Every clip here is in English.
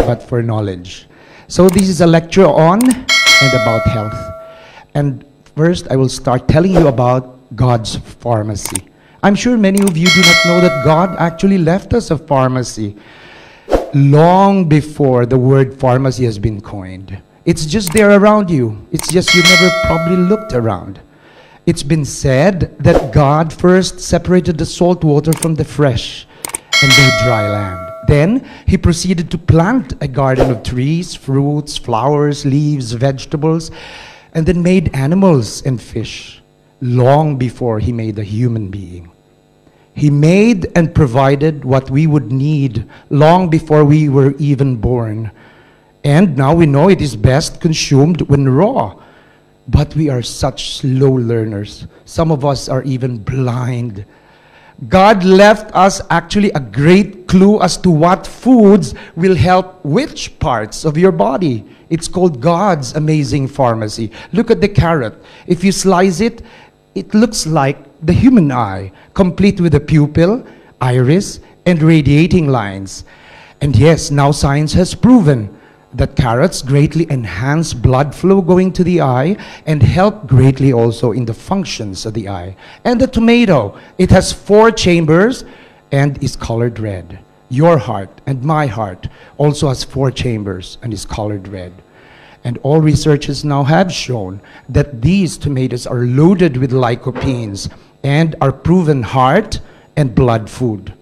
but for knowledge. So this is a lecture on and about health. And first, I will start telling you about God's pharmacy. I'm sure many of you do not know that God actually left us a pharmacy long before the word pharmacy has been coined. It's just there around you. It's just you never probably looked around. It's been said that God first separated the salt water from the fresh and made dry land. Then he proceeded to plant a garden of trees, fruits, flowers, leaves, vegetables, and then made animals and fish long before he made a human being. He made and provided what we would need long before we were even born. And now we know it is best consumed when raw. But we are such slow learners. Some of us are even blind. God left us actually a great clue as to what foods will help which parts of your body. It's called God's amazing pharmacy. Look at the carrot. If you slice it, it looks like the human eye, complete with a pupil, iris, and radiating lines. And yes, now science has proven that carrots greatly enhance blood flow going to the eye and help greatly also in the functions of the eye. And the tomato, it has 4 chambers and is colored red. Your heart and my heart also has 4 chambers and is colored red. And all researchers now have shown that these tomatoes are loaded with lycopenes and are proven heart and blood food.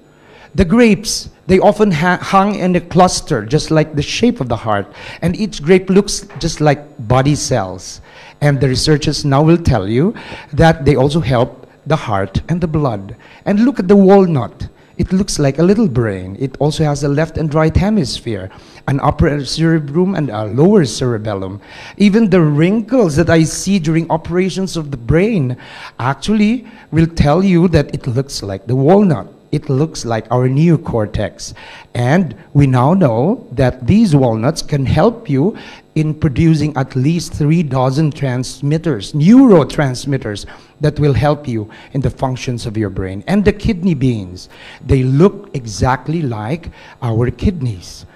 The grapes, they often hung in a cluster, just like the shape of the heart. And each grape looks just like body cells. And the researchers now will tell you that they also help the heart and the blood. And look at the walnut. It looks like a little brain. It also has a left and right hemisphere, an upper cerebrum and a lower cerebellum. Even the wrinkles that I see during operations of the brain actually will tell you that it looks like the walnut. It looks like our neocortex. And we now know that these walnuts can help you in producing at least 3 dozen transmitters, neurotransmitters, that will help you in the functions of your brain. And the kidney beans, they look exactly like our kidneys.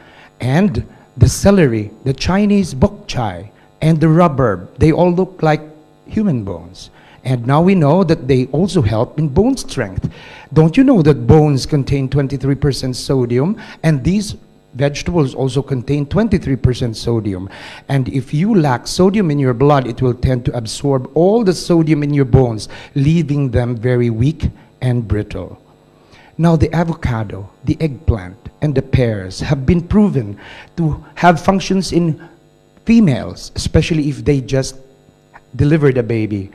And the celery, the Chinese bok choy, and the rhubarb, they all look like human bones. And now we know that they also help in bone strength. Don't you know that bones contain 23% sodium? And these vegetables also contain 23% sodium. And if you lack sodium in your blood, it will tend to absorb all the sodium in your bones, leaving them very weak and brittle. Now the avocado, the eggplant, and the pears have been proven to have functions in females, especially if they just delivered a baby.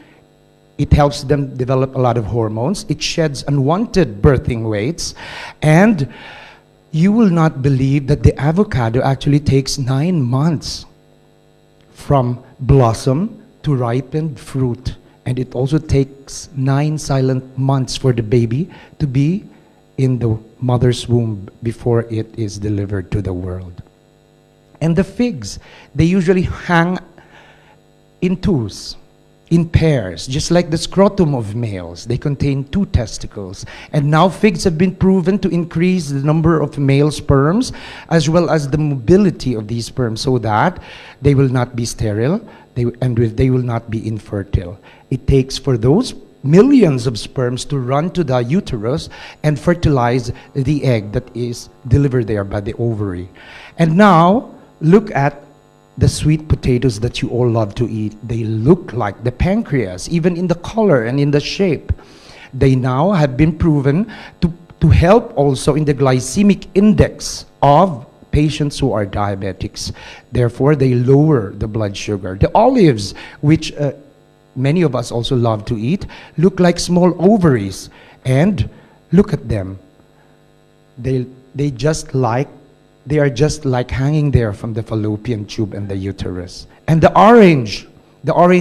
It helps them develop a lot of hormones. It sheds unwanted birthing weights. And you will not believe that the avocado actually takes 9 months from blossom to ripened fruit. And it also takes 9 silent months for the baby to be in the mother's womb before it is delivered to the world. And the figs, they usually hang in twos, in pairs, just like the scrotum of males. They contain 2 testicles. And now figs have been proven to increase the number of male sperms as well as the mobility of these sperms so that they will not be sterile and they will not be infertile. It takes for those millions of sperms to run to the uterus and fertilize the egg that is delivered there by the ovary. And now, look at the sweet potatoes that you all love to eat. They look like the pancreas, even in the color and in the shape. They now have been proven to help also in the glycemic index of patients who are diabetics. Therefore, they lower the blood sugar. The olives, which many of us also love to eat, look like small ovaries. And look at them. They are just like hanging there from the fallopian tube and the uterus. And the orange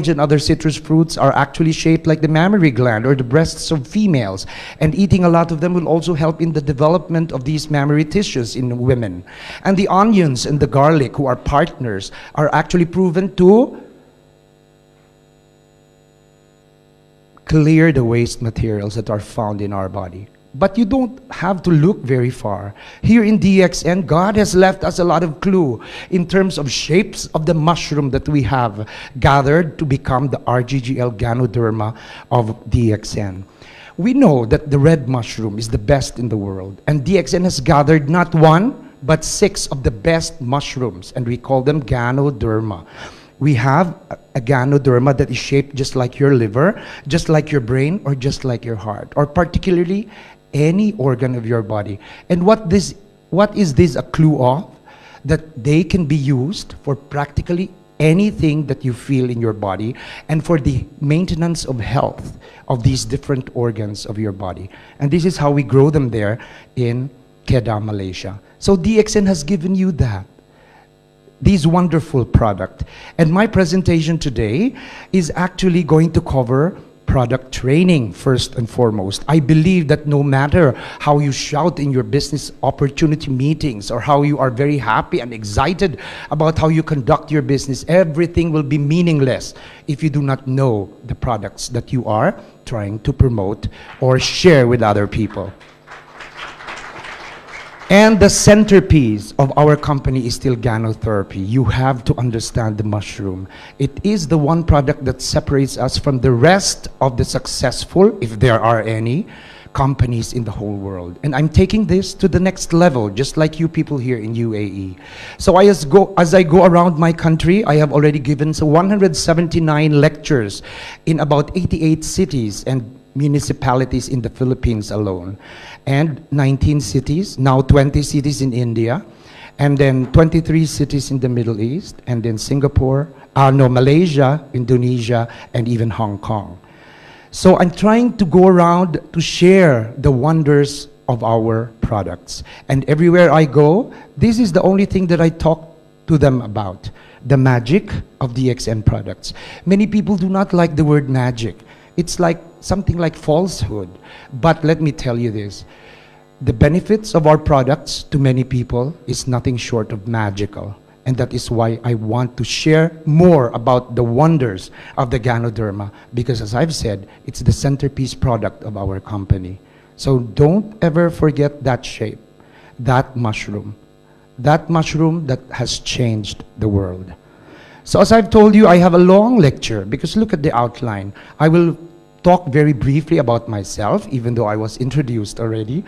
and other citrus fruits are actually shaped like the mammary gland or the breasts of females. And eating a lot of them will also help in the development of these mammary tissues in women. And the onions and the garlic, who are partners, are actually proven to clear the waste materials that are found in our body. But you don't have to look very far. Here in DXN, God has left us a lot of clue in terms of shapes of the mushroom that we have gathered to become the RGGL Ganoderma of DXN. We know that the red mushroom is the best in the world, and DXN has gathered not one, but 6 of the best mushrooms, and we call them Ganoderma. We have a Ganoderma that is shaped just like your liver, just like your brain, or just like your heart, or particularly any organ of your body. And what is this a clue of? That they can be used for practically anything that you feel in your body and for the maintenance of health of these different organs of your body. And this is how we grow them there in Kedah, Malaysia. So DXN has given you that. These wonderful product. And my presentation today is actually going to cover product training first and foremost. I believe that no matter how you shout in your business opportunity meetings or how you are very happy and excited about how you conduct your business, everything will be meaningless if you do not know the products that you are trying to promote or share with other people. And the centerpiece of our company is still Ganotherapy. You have to understand the mushroom. It is the one product that separates us from the rest of the successful, if there are any, companies in the whole world. And I'm taking this to the next level, just like you people here in UAE. So as I go around my country, I have already given 179 lectures in about 88 cities and municipalities in the Philippines alone, and 19 cities, now 20 cities in India, and then 23 cities in the Middle East, and then Malaysia, Indonesia, and even Hong Kong. So I'm trying to go around to share the wonders of our products. And everywhere I go, this is the only thing that I talk to them about, the magic of DXN products. Many people do not like the word magic. It's like something like falsehood. But let me tell you this. The benefits of our products to many people is nothing short of magical. And that is why I want to share more about the wonders of the Ganoderma. Because as I've said, it's the centerpiece product of our company. So don't ever forget that shape, that mushroom that has changed the world. So as I've told you, I have a long lecture because look at the outline. I will talk very briefly about myself, even though I was introduced already,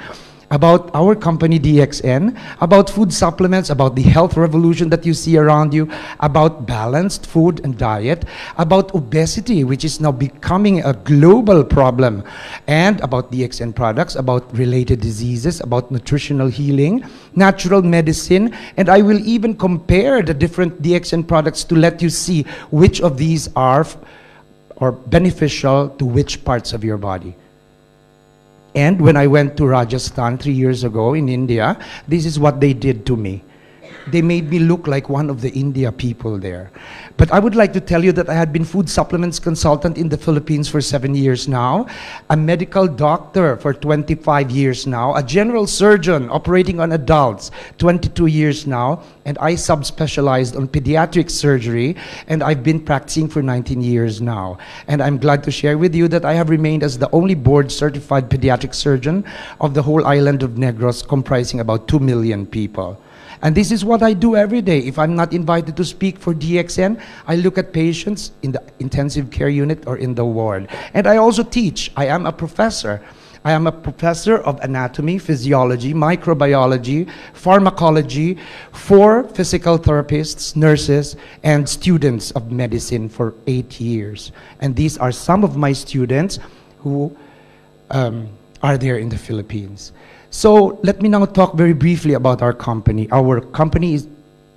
about our company DXN, about food supplements, about the health revolution that you see around you, about balanced food and diet, about obesity, which is now becoming a global problem, and about DXN products, about related diseases, about nutritional healing, natural medicine, and I will even compare the different DXN products to let you see which of these are beneficial to which parts of your body. And when I went to Rajasthan 3 years ago in India, this is what they did to me. They made me look like one of the India people there. But I would like to tell you that I had been food supplements consultant in the Philippines for 7 years now, a medical doctor for 25 years now, a general surgeon operating on adults 22 years now, and I subspecialized on pediatric surgery, and I've been practicing for 19 years now. And I'm glad to share with you that I have remained as the only board-certified pediatric surgeon of the whole island of Negros, comprising about 2 million people. And this is what I do every day. If I'm not invited to speak for DXN, I look at patients in the intensive care unit or in the ward. And I also teach. I am a professor. I am a professor of anatomy, physiology, microbiology, pharmacology for physical therapists, nurses, and students of medicine for 8 years. And these are some of my students who are there in the Philippines. So let me now talk very briefly about our company. Our company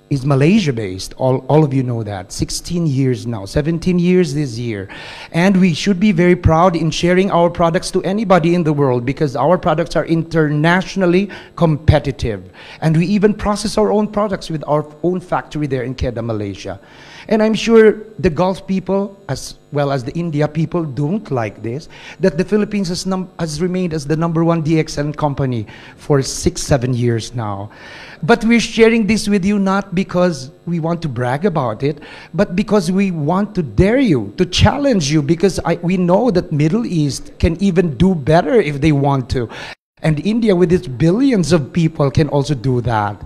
is Malaysia-based. All of you know that. 16 years now, 17 years this year. And we should be very proud in sharing our products to anybody in the world because our products are internationally competitive. And we even process our own products with our own factory there in Kedah, Malaysia. And I'm sure the Gulf people, as well as the India people, don't like this, that the Philippines has remained as the #1 DXN company for 6-7 years now. But we're sharing this with you not because we want to brag about it, but because we want to dare you, to challenge you, because we know that Middle East can even do better if they want to. And India, with its billions of people, can also do that.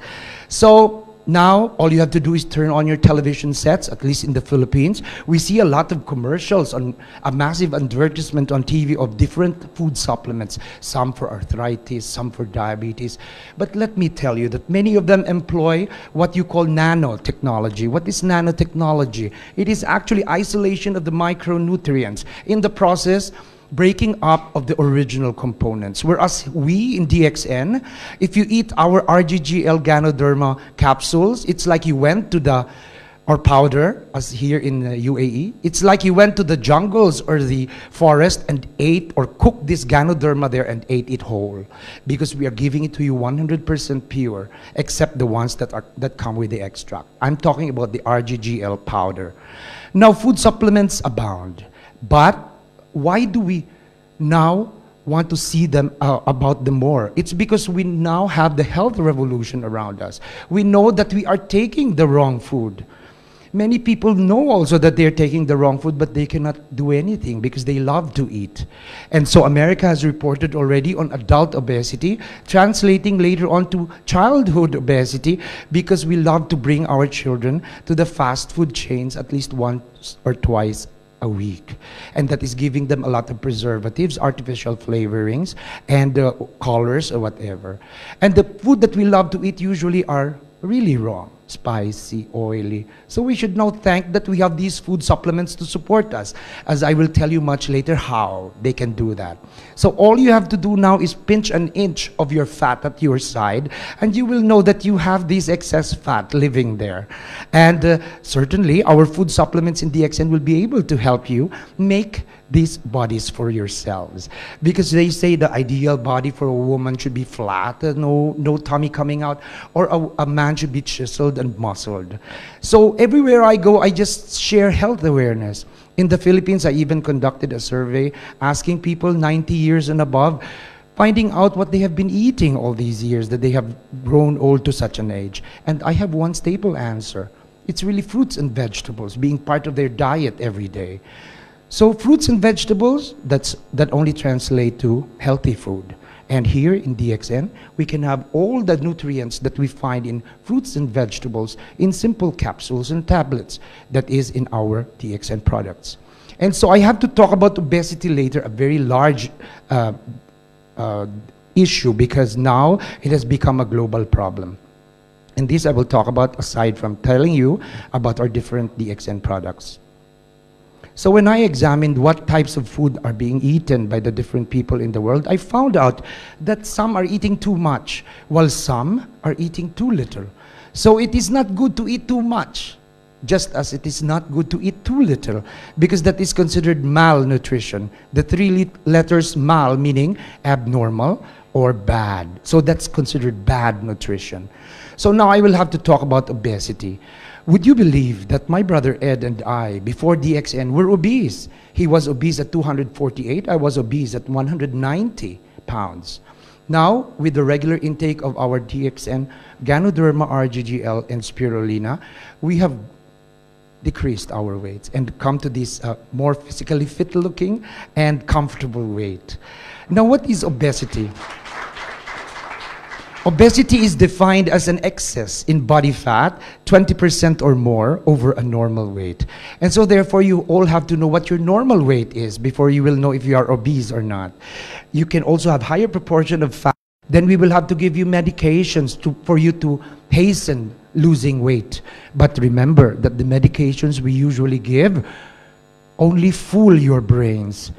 So now, all you have to do is turn on your television sets, at least in the Philippines. We see a lot of commercials, on a massive advertisement on TV of different food supplements, some for arthritis, some for diabetes. But let me tell you that many of them employ what you call nanotechnology. What is nanotechnology? It is actually isolation of the micronutrients. In the process, breaking up of the original components. Whereas we in DXN, if you eat our RGGL Ganoderma capsules, it's like you went to the, or powder, as here in the UAE, it's like you went to the jungles or the forest and ate or cooked this Ganoderma there and ate it whole. Because we are giving it to you 100% pure, except the ones that come with the extract. I'm talking about the RGGL powder. Now, food supplements abound, but why do we now want to see them about them more? It's because we now have the health revolution around us. We know that we are taking the wrong food. Many people know also that they're taking the wrong food, but they cannot do anything because they love to eat. And so America has reported already on adult obesity, translating later on to childhood obesity, because we love to bring our children to the fast food chains at least once or twice a week, and that is giving them a lot of preservatives, artificial flavorings, and colors or whatever. And the food that we love to eat usually are really wrong, spicy, oily. So we should now thank that we have these food supplements to support us, as I will tell you much later how they can do that. So all you have to do now is pinch an inch of your fat at your side, and you will know that you have this excess fat living there. And certainly our food supplements in DXN will be able to help you make these bodies for yourselves, because they say the ideal body for a woman should be flat, no tummy coming out, or a man should be chiseled and muscled. So everywhere I go, I just share health awareness. In the Philippines, I even conducted a survey asking people 90 years and above, finding out what they have been eating all these years that they have grown old to such an age. And I have one staple answer. It's really fruits and vegetables being part of their diet every day. So fruits and vegetables, that only translate to healthy food. And here in DXN, we can have all the nutrients that we find in fruits and vegetables in simple capsules and tablets that is in our DXN products. And so I have to talk about obesity later, a very large issue, because now it has become a global problem. And this I will talk about aside from telling you about our different DXN products. So when I examined what types of food are being eaten by the different people in the world, I found out that some are eating too much, while some are eating too little. So it is not good to eat too much, just as it is not good to eat too little, because that is considered malnutrition. The three letters mal meaning abnormal or bad. So that's considered bad nutrition. So now I will have to talk about obesity. Would you believe that my brother Ed and I, before DXN, were obese? He was obese at 248. I was obese at 190 pounds. Now, with the regular intake of our DXN, Ganoderma, RGGL, and Spirulina, we have decreased our weights and come to this more physically fit-looking and comfortable weight. Now, what is obesity? Obesity is defined as an excess in body fat, 20% or more, over a normal weight. And so therefore, you all have to know what your normal weight is before you will know if you are obese or not. You can also have higher proportion of fat. Then we will have to give you medications for you to hasten losing weight. But remember that the medications we usually give only fool your brains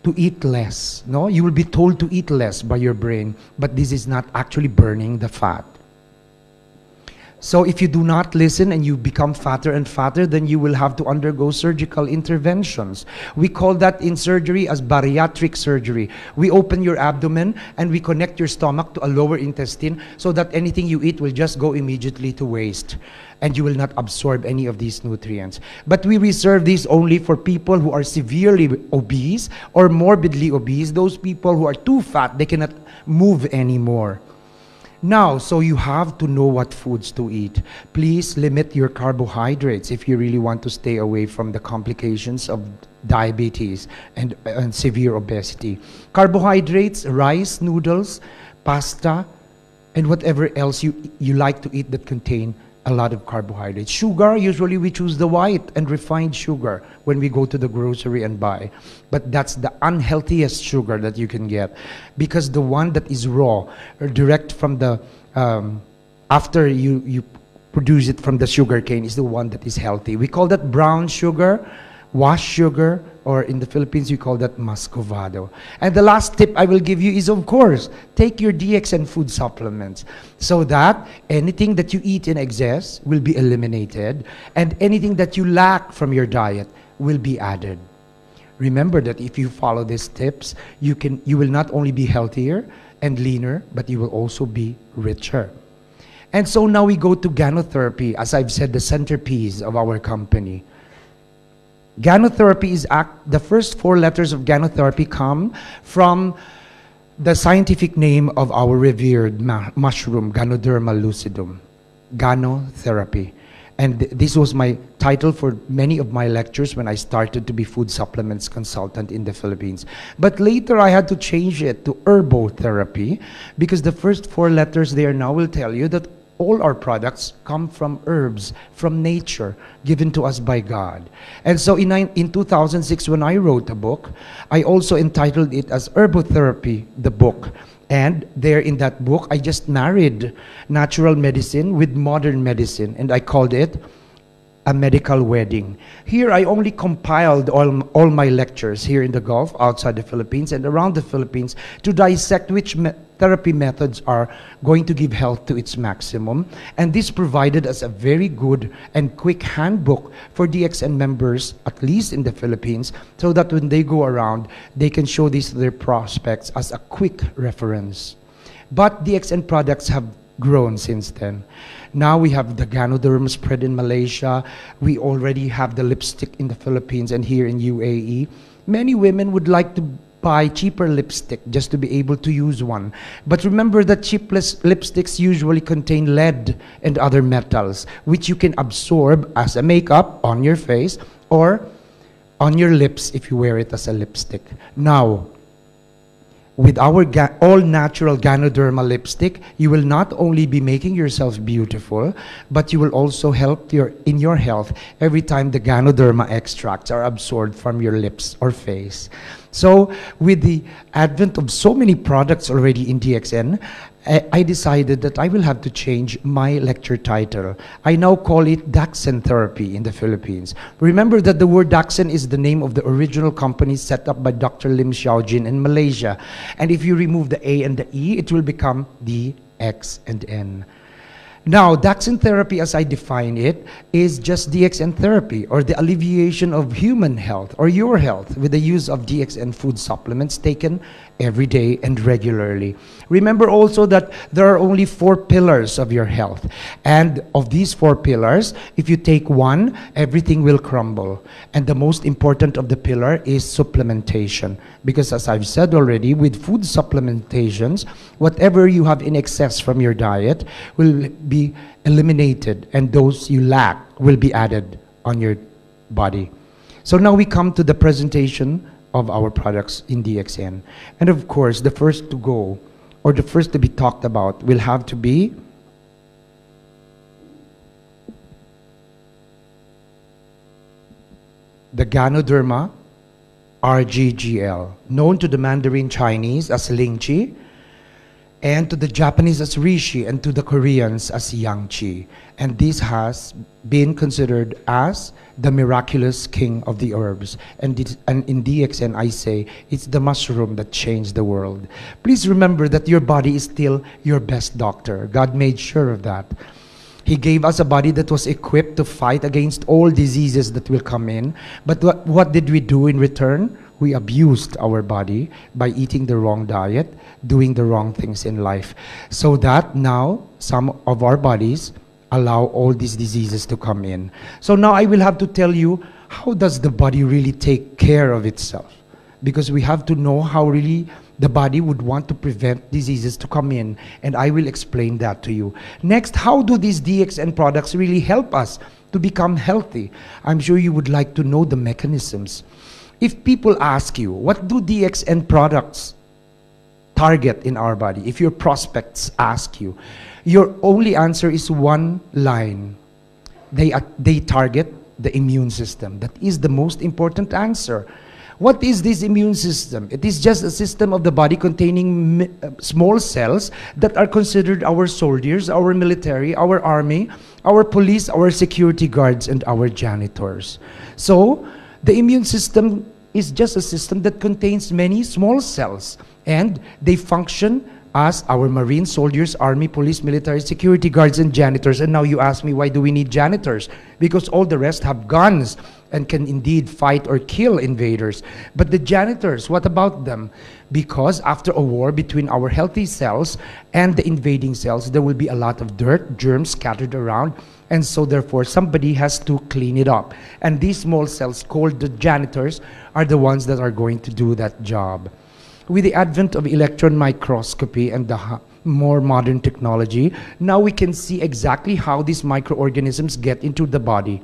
to eat less. No, you will be told to eat less by your brain, but this is not actually burning the fat. So if you do not listen and you become fatter and fatter, then you will have to undergo surgical interventions. We call that in surgery as bariatric surgery. We open your abdomen and we connect your stomach to a lower intestine so that anything you eat will just go immediately to waste, and you will not absorb any of these nutrients. But we reserve these only for people who are severely obese or morbidly obese, those people who are too fat, they cannot move anymore. Now, so you have to know what foods to eat. Please limit your carbohydrates if you really want to stay away from the complications of diabetes and severe obesity. Carbohydrates, rice, noodles, pasta, and whatever else you like to eat that contain a lot of carbohydrates. Sugar, usually we choose the white and refined sugar when we go to the grocery and buy. But that's the unhealthiest sugar that you can get, because the one that is raw or direct from the, after you produce it from the sugar cane, is the one that is healthy. We call that brown sugar, washed sugar, or in the Philippines we call that muscovado. And the last tip I will give you is, of course, take your DXN food supplements so that anything that you eat in excess will be eliminated and anything that you lack from your diet will be added. Remember that if you follow these tips, you will not only be healthier and leaner, but you will also be richer. And so now we go to gynotherapy, as I've said, the centerpiece of our company. Gynotherapy is the first 4 letters of gynotherapy come from the scientific name of our revered mushroom, Ganoderma lucidum. Gynotherapy. And this was my title for many of my lectures when I started to be food supplements consultant in the Philippines. But later I had to change it to herbotherapy, because the first 4 letters there now will tell you that all our products come from herbs, from nature, given to us by God. And so in 2006, when I wrote a book, I also entitled it as Herbotherapy, the book. And there in that book, I just married natural medicine with modern medicine, and I called it a medical wedding. Here I only compiled all my lectures here in the Gulf, outside the Philippines, and around the Philippines to dissect which therapy methods are going to give health to its maximum. And this provided us a very good and quick handbook for DXN members, at least in the Philippines, so that when they go around, they can show this to their prospects as a quick reference. But DXN products have grown since then. Now we have the Ganoderma spread in Malaysia. We already have the lipstick in the Philippines and here in UAE. Many women would like to buy cheaper lipstick just to be able to use one. But remember that cheap lipsticks usually contain lead and other metals, which you can absorb as a makeup on your face or on your lips if you wear it as a lipstick. Now, with our all-natural Ganoderma lipstick, you will not only be making yourself beautiful, but you will also help in your health every time the Ganoderma extracts are absorbed from your lips or face. So, with the advent of so many products already in DXN, I decided that I will have to change my lecture title. I now call it DXN Therapy in the Philippines. Remember that the word DXN is the name of the original company set up by Dr. Lim Xiaojin in Malaysia. And if you remove the A and the E, it will become D, X, and N. Now, DXN therapy, as I define it, is just DXN therapy, or the alleviation of human health, or your health, with the use of DXN food supplements taken every day and regularly. Remember also that there are only 4 pillars of your health. And of these 4 pillars, if you take one, everything will crumble. And the most important of the pillar is supplementation. Because as I've said already, with food supplementations, whatever you have in excess from your diet will be eliminated, and those you lack will be added on your body. So now we come to the presentation of our products in DXN. And of course, the first to go, or the first to be talked about, will have to be the Ganoderma RGGL, known to the Mandarin Chinese as Lingqi, and to the Japanese as Reishi, and to the Koreans as Yangqi. And this has been considered as the miraculous king of the herbs. And in DXN, I say, it's the mushroom that changed the world. Please remember that your body is still your best doctor. God made sure of that. He gave us a body that was equipped to fight against all diseases that will come in. But what did we do in return? We abused our body by eating the wrong diet, doing the wrong things in life. So that now some of our bodies allow all these diseases to come in. So now I will have to tell you, how does the body really take care of itself? Because we have to know how really the body would want to prevent diseases to come in, and I will explain that to you. Next, how do these DXN products really help us to become healthy? I'm sure you would like to know the mechanisms. If people ask you, what do DXN products target in our body? If your prospects ask you, your only answer is one line. They target the immune system. That is the most important answer. What is this immune system? It is just a system of the body containing small cells that are considered our soldiers, our military, our army, our police, our security guards, and our janitors. So, the immune system is just a system that contains many small cells, and they function as our marine soldiers, army, police, military, security guards, and janitors. And now you ask me, why do we need janitors? Because all the rest have guns and can indeed fight or kill invaders. But the janitors, what about them? Because after a war between our healthy cells and the invading cells, there will be a lot of dirt, germs scattered around, and so therefore somebody has to clean it up. And these small cells, called the janitors, are the ones that are going to do that job. With the advent of electron microscopy and the more modern technology, now we can see exactly how these microorganisms get into the body.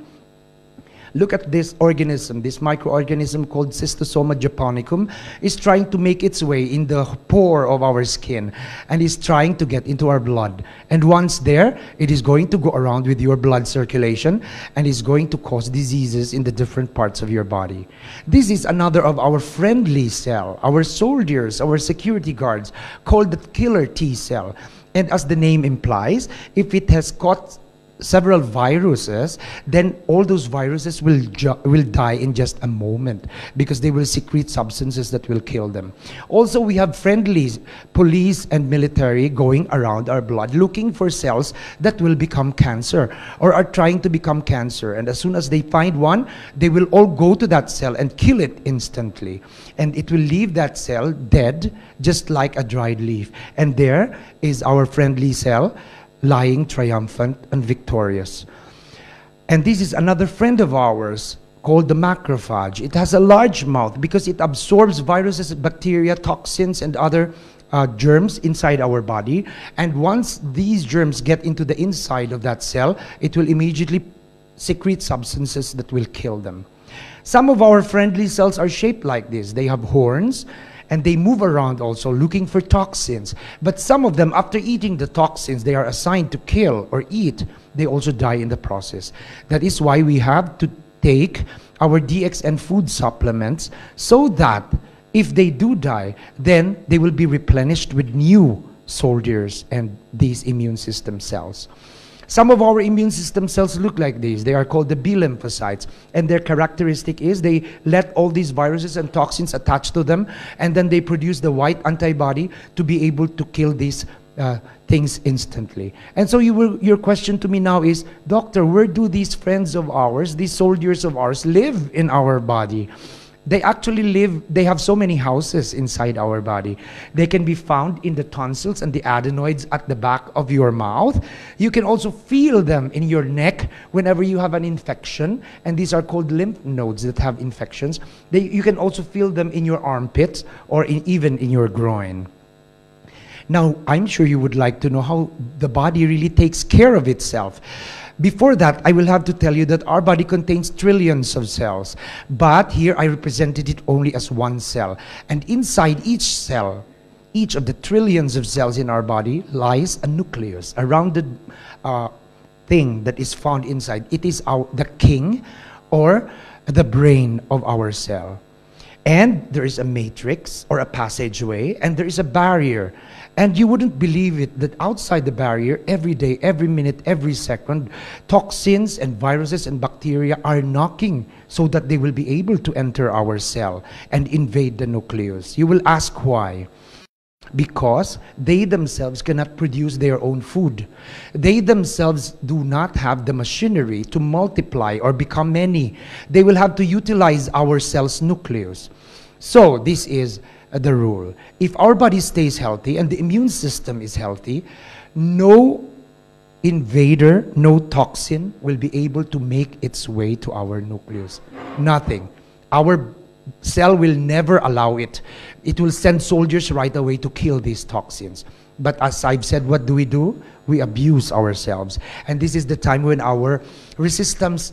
Look at this organism, this microorganism called Cystosoma japonicum is trying to make its way in the pore of our skin and is trying to get into our blood. And once there, it is going to go around with your blood circulation and is going to cause diseases in the different parts of your body. This is another of our friendly cell, our soldiers, our security guards, called the killer T cell. And as the name implies, if it has caught several viruses, then all those viruses will die in just a moment because they will secrete substances that will kill them. Also, we have friendly police and military going around our blood looking for cells that will become cancer or are trying to become cancer. And as soon as they find one, they will all go to that cell and kill it instantly. And it will leave that cell dead, just like a dried leaf. And there is our friendly cell, lying triumphant and victorious. And this is another friend of ours called the macrophage. It has a large mouth because it absorbs viruses, bacteria, toxins, and other germs inside our body. And once these germs get into the inside of that cell, it will immediately secrete substances that will kill them. Some of our friendly cells are shaped like this. They have horns, and they move around also looking for toxins. But some of them, after eating the toxins they are assigned to kill or eat, they also die in the process. That is why we have to take our DXN food supplements so that if they do die, then they will be replenished with new soldiers and these immune system cells. Some of our immune system cells look like these. They are called the B lymphocytes. And their characteristic is they let all these viruses and toxins attach to them, and then they produce the white antibody to be able to kill these things instantly. And so your question to me now is, Doctor, where do these friends of ours, these soldiers of ours, live in our body? They actually live, they have so many houses inside our body. They can be found in the tonsils and the adenoids at the back of your mouth. You can also feel them in your neck whenever you have an infection, and these are called lymph nodes that have infections. You can also feel them in your armpits or even in your groin. Now, I'm sure you would like to know how the body really takes care of itself. Before that, I will have to tell you that our body contains trillions of cells, but here I represented it only as one cell. And inside each cell, each of the trillions of cells in our body, lies a nucleus, a rounded thing that is found inside. It is the king or the brain of our cell. And there is a matrix or a passageway, and there is a barrier. And you wouldn't believe it that outside the barrier, every day, every minute, every second, toxins and viruses and bacteria are knocking so that they will be able to enter our cell and invade the nucleus. You will ask why? Because they themselves cannot produce their own food. They themselves do not have the machinery to multiply or become many. They will have to utilize our cell's nucleus. So this is the rule. If our body stays healthy and the immune system is healthy, no invader, no toxin will be able to make its way to our nucleus. Nothing. Our cell will never allow it. It will send soldiers right away to kill these toxins. But as I've said, what do? We abuse ourselves. And this is the time when our resistance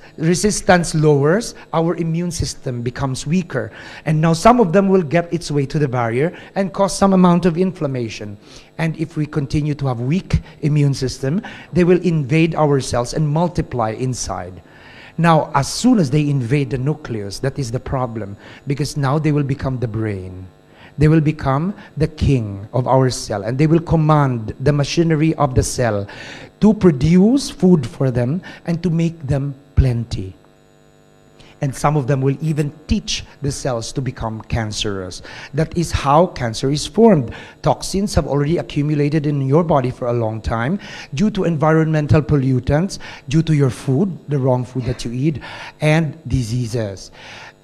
lowers, our immune system becomes weaker. And now some of them will get its way to the barrier and cause some amount of inflammation. And if we continue to have weak immune system, they will invade our cells and multiply inside. Now, as soon as they invade the nucleus, that is the problem, because now they will become the brain. They will become the king of our cell, and they will command the machinery of the cell to produce food for them and to make them plenty. And some of them will even teach the cells to become cancerous. That is how cancer is formed. Toxins have already accumulated in your body for a long time due to environmental pollutants, due to your food, the wrong food that you eat, and diseases.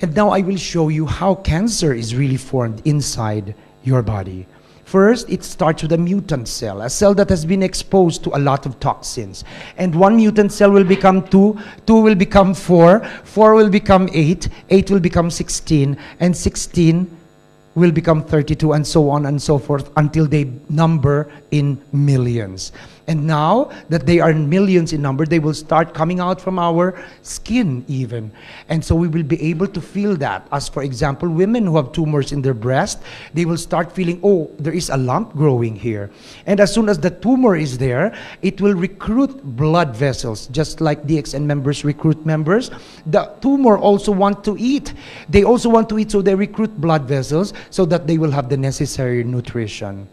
And now I will show you how cancer is really formed inside your body. First, it starts with a mutant cell, a cell that has been exposed to a lot of toxins. And one mutant cell will become 2, 2 will become 4, 4 will become 8, 8 will become 16, and 16 will become 32, and so on and so forth until they number in millions. And now that they are millions in number, they will start coming out from our skin even. And so we will be able to feel that. As for example, women who have tumors in their breast, they will start feeling, oh, there is a lump growing here. And as soon as the tumor is there, it will recruit blood vessels, just like DXN members recruit members. The tumor also want to eat. They also want to eat, so they recruit blood vessels so that they will have the necessary nutrition.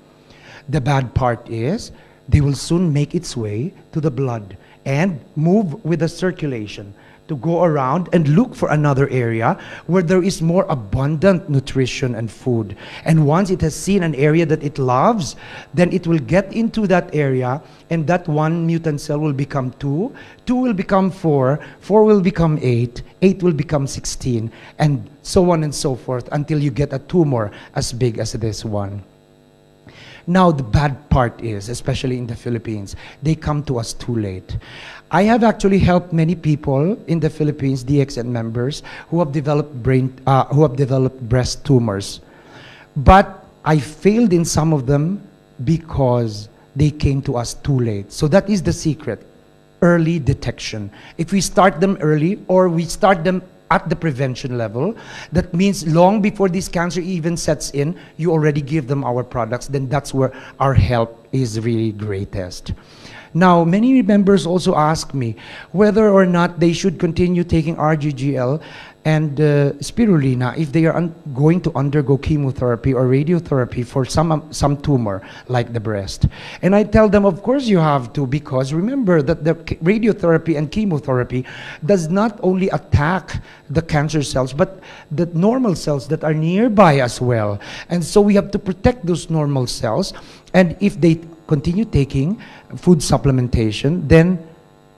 The bad part is, they will soon make its way to the blood and move with the circulation to go around and look for another area where there is more abundant nutrition and food. And once it has seen an area that it loves, then it will get into that area, and that one mutant cell will become 2, 2 will become 4, 4 will become 8, 8 will become 16, and so on and so forth until you get a tumor as big as this one. Now, the bad part is, especially in the Philippines, they come to us too late. I have actually helped many people in the Philippines, DXN members, who have developed breast tumors. But I failed in some of them because they came to us too late. So that is the secret, early detection. If we start them early, or we start them at the prevention level, that means long before this cancer even sets in, you already give them our products, then that's where our help is really greatest. Now, many members also ask me whether or not they should continue taking RGGL and spirulina if they are going to undergo chemotherapy or radiotherapy for some tumor like the breast. And I tell them, of course you have to, because remember that the radiotherapy and chemotherapy does not only attack the cancer cells, but the normal cells that are nearby as well. And so we have to protect those normal cells. And if they continue taking food supplementation, then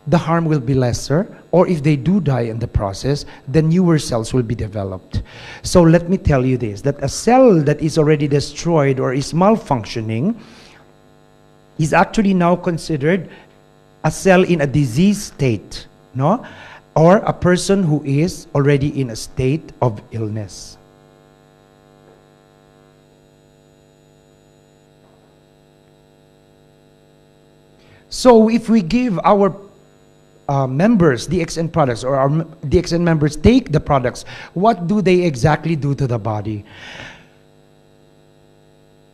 the harm will be lesser, or if they do die in the process, then newer cells will be developed. So let me tell you this, that a cell that is already destroyed or is malfunctioning is actually now considered a cell in a disease state, no? Or a person who is already in a state of illness. So if we give our members DXN products, or our DXN members take the products, what do they exactly do to the body?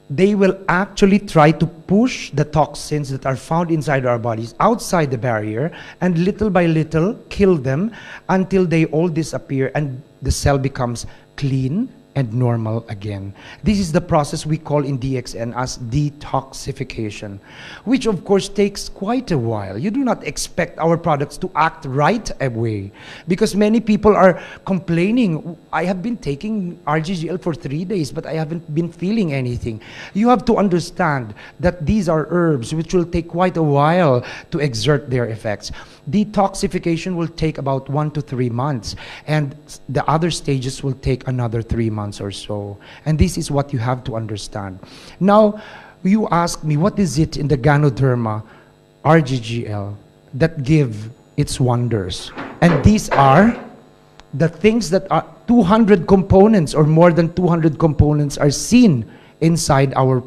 They will actually try to push the toxins that are found inside our bodies outside the barrier, and little by little kill them until they all disappear and the cell becomes clean and normal again. This is the process we call in DXN as detoxification, which of course takes quite a while. You do not expect our products to act right away, because many people are complaining, I have been taking RGGL for 3 days, but I haven't been feeling anything. You have to understand that these are herbs which will take quite a while to exert their effects. Detoxification will take about 1 to 3 months, and the other stages will take another 3 months or so. And this is what you have to understand. Now, you ask me, what is it in the Ganoderma RGGL that give its wonders? And these are the things that are 200 components or more than 200 components are seen inside our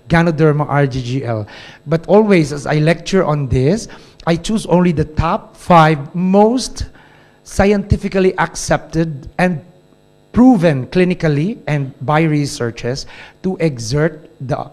Ganoderma RGGL. But always, as I lecture on this, I choose only the top 5 most scientifically accepted and proven clinically and by researchers to exert the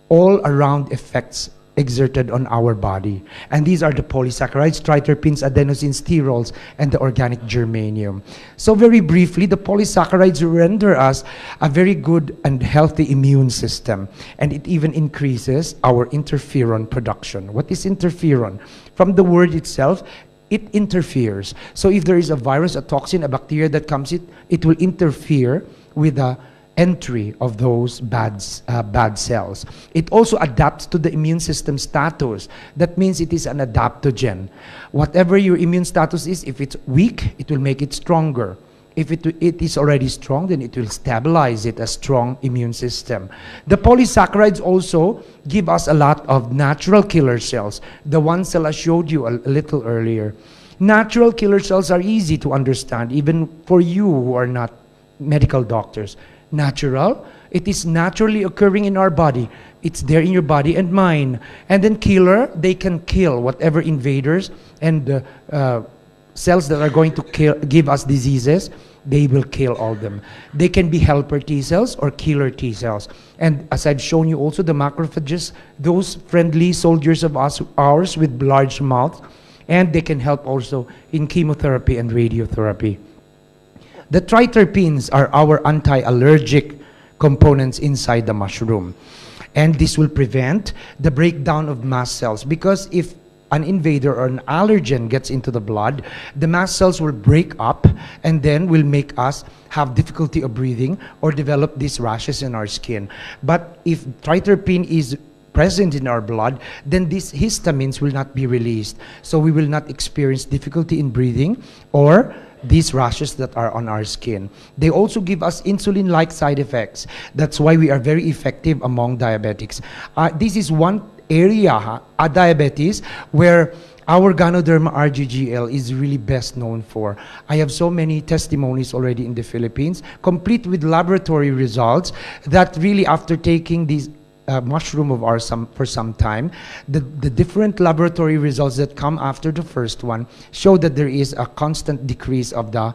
all-around effects exerted on our body. And these are the polysaccharides, triterpenes, adenosines, sterols, and the organic germanium. So very briefly, the polysaccharides render us a very good and healthy immune system, and it even increases our interferon production. What is interferon? From the word itself, it interferes. So if there is a virus, a toxin, a bacteria that comes in, it will interfere with the entry of those bad cells. It also adapts to the immune system status. That means it is an adaptogen. Whatever your immune status is, if it's weak, it will make it stronger. If it is already strong, then it will stabilize it, a strong immune system. The polysaccharides also give us a lot of natural killer cells. The one cell I showed you a little earlier. Natural killer cells are easy to understand, even for you who are not medical doctors. Natural, it is naturally occurring in our body. It's there in your body and mine. And then killer, they can kill whatever invaders and cells that are going to give us diseases. They will kill all them. They can be helper T cells or killer T cells. And as I've shown you also, the macrophages, those friendly soldiers of ours with large mouths, and they can help also in chemotherapy and radiotherapy. The triterpenes are our anti-allergic components inside the mushroom. And this will prevent the breakdown of mast cells, because if an invader or an allergen gets into the blood, the mast cells will break up and then will make us have difficulty of breathing or develop these rashes in our skin. But if triterpene is present in our blood, then these histamines will not be released. So we will not experience difficulty in breathing or these rashes that are on our skin. They also give us insulin-like side effects. That's why we are very effective among diabetics. This is one area, diabetes, where our Ganoderma RGGL is really best known for. I have so many testimonies already in the Philippines, complete with laboratory results, that really after taking these mushroom of ours for some time, the different laboratory results that come after the first one show that there is a constant decrease of the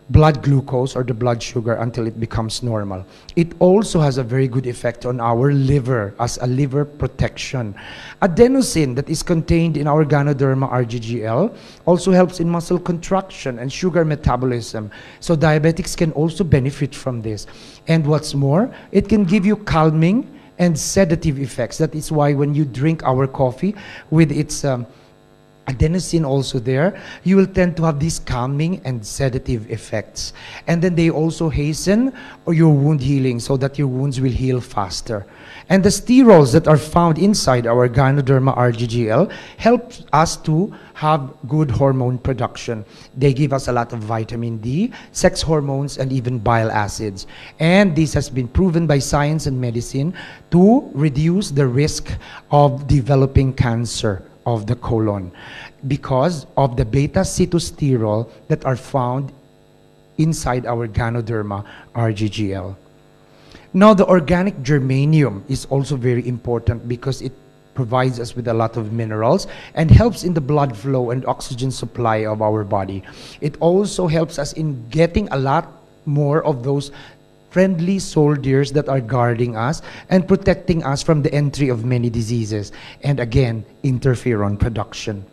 blood glucose or the blood sugar until it becomes normal. It also has a very good effect on our liver as a liver protection. Adenosine that is contained in our Ganoderma RGGL also helps in muscle contraction and sugar metabolism. So diabetics can also benefit from this. And what's more, it can give you calming and sedative effects. That is why when you drink our coffee with its adenosine also there, you will tend to have these calming and sedative effects. And then they also hasten your wound healing so that your wounds will heal faster. And the sterols that are found inside our Ganoderma RGGL help us to have good hormone production. They give us a lot of vitamin D, sex hormones, and even bile acids. And this has been proven by science and medicine to reduce the risk of developing cancer of the colon because of the beta-sitosterol that are found inside our Ganoderma RGGL. Now, the organic germanium is also very important because it provides us with a lot of minerals and helps in the blood flow and oxygen supply of our body. It also helps us in getting a lot more of those friendly soldiers that are guarding us and protecting us from the entry of many diseases. And again, interferon production.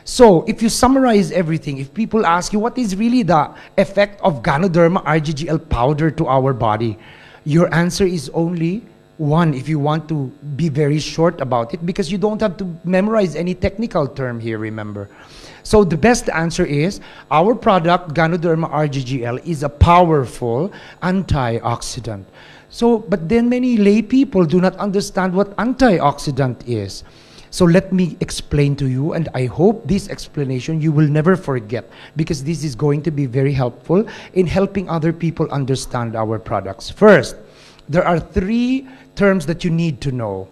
So, if you summarize everything, if people ask you what is really the effect of Ganoderma RGGL powder to our body, your answer is only one if you want to be very short about it, because you don't have to memorize any technical term here, remember. So the best answer is our product, Ganoderma RGGL, is a powerful antioxidant. So, but then many lay people do not understand what antioxidant is. So let me explain to you, and I hope this explanation you will never forget, because this is going to be very helpful in helping other people understand our products. First, there are 3 terms that you need to know.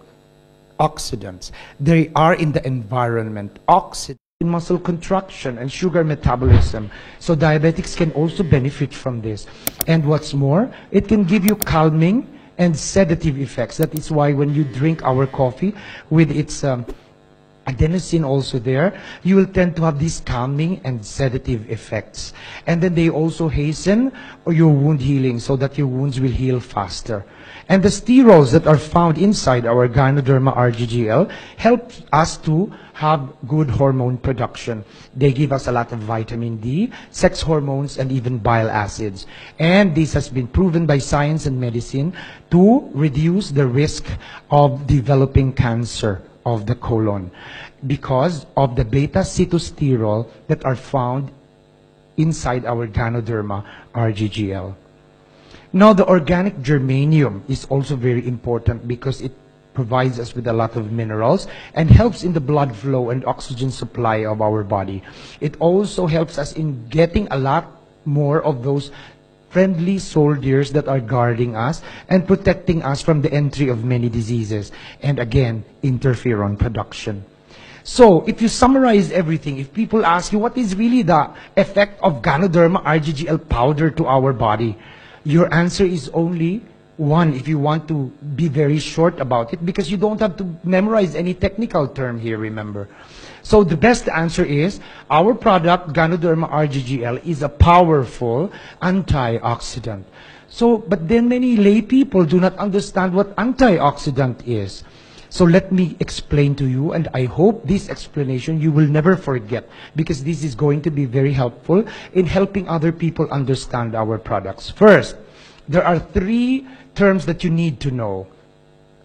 Oxidants. They are in the environment. Oxidants in muscle contraction and sugar metabolism. So diabetics can also benefit from this. And what's more, it can give you calming and sedative effects. That is why when you drink our coffee with its adenosine also there, you will tend to have these calming and sedative effects. And then they also hasten your wound healing so that your wounds will heal faster. And the sterols that are found inside our Ganoderma RGGL help us to have good hormone production. They give us a lot of vitamin D, sex hormones, and even bile acids. And this has been proven by science and medicine to reduce the risk of developing cancer of the colon because of the beta-cytosterol that are found inside our Ganoderma RGGL. Now, the organic germanium is also very important because it provides us with a lot of minerals and helps in the blood flow and oxygen supply of our body. It also helps us in getting a lot more of those friendly soldiers that are guarding us and protecting us from the entry of many diseases and again, interferon production. So, if you summarize everything, if people ask you what is really the effect of Ganoderma RGGL powder to our body, your answer is only one if you want to be very short about it, because you don't have to memorize any technical term here, remember. So the best answer is, our product, Ganoderma RGGL, is a powerful antioxidant. So, but then many lay people do not understand what antioxidant is. So let me explain to you, and I hope this explanation you will never forget, because this is going to be very helpful in helping other people understand our products. First, there are three terms that you need to know.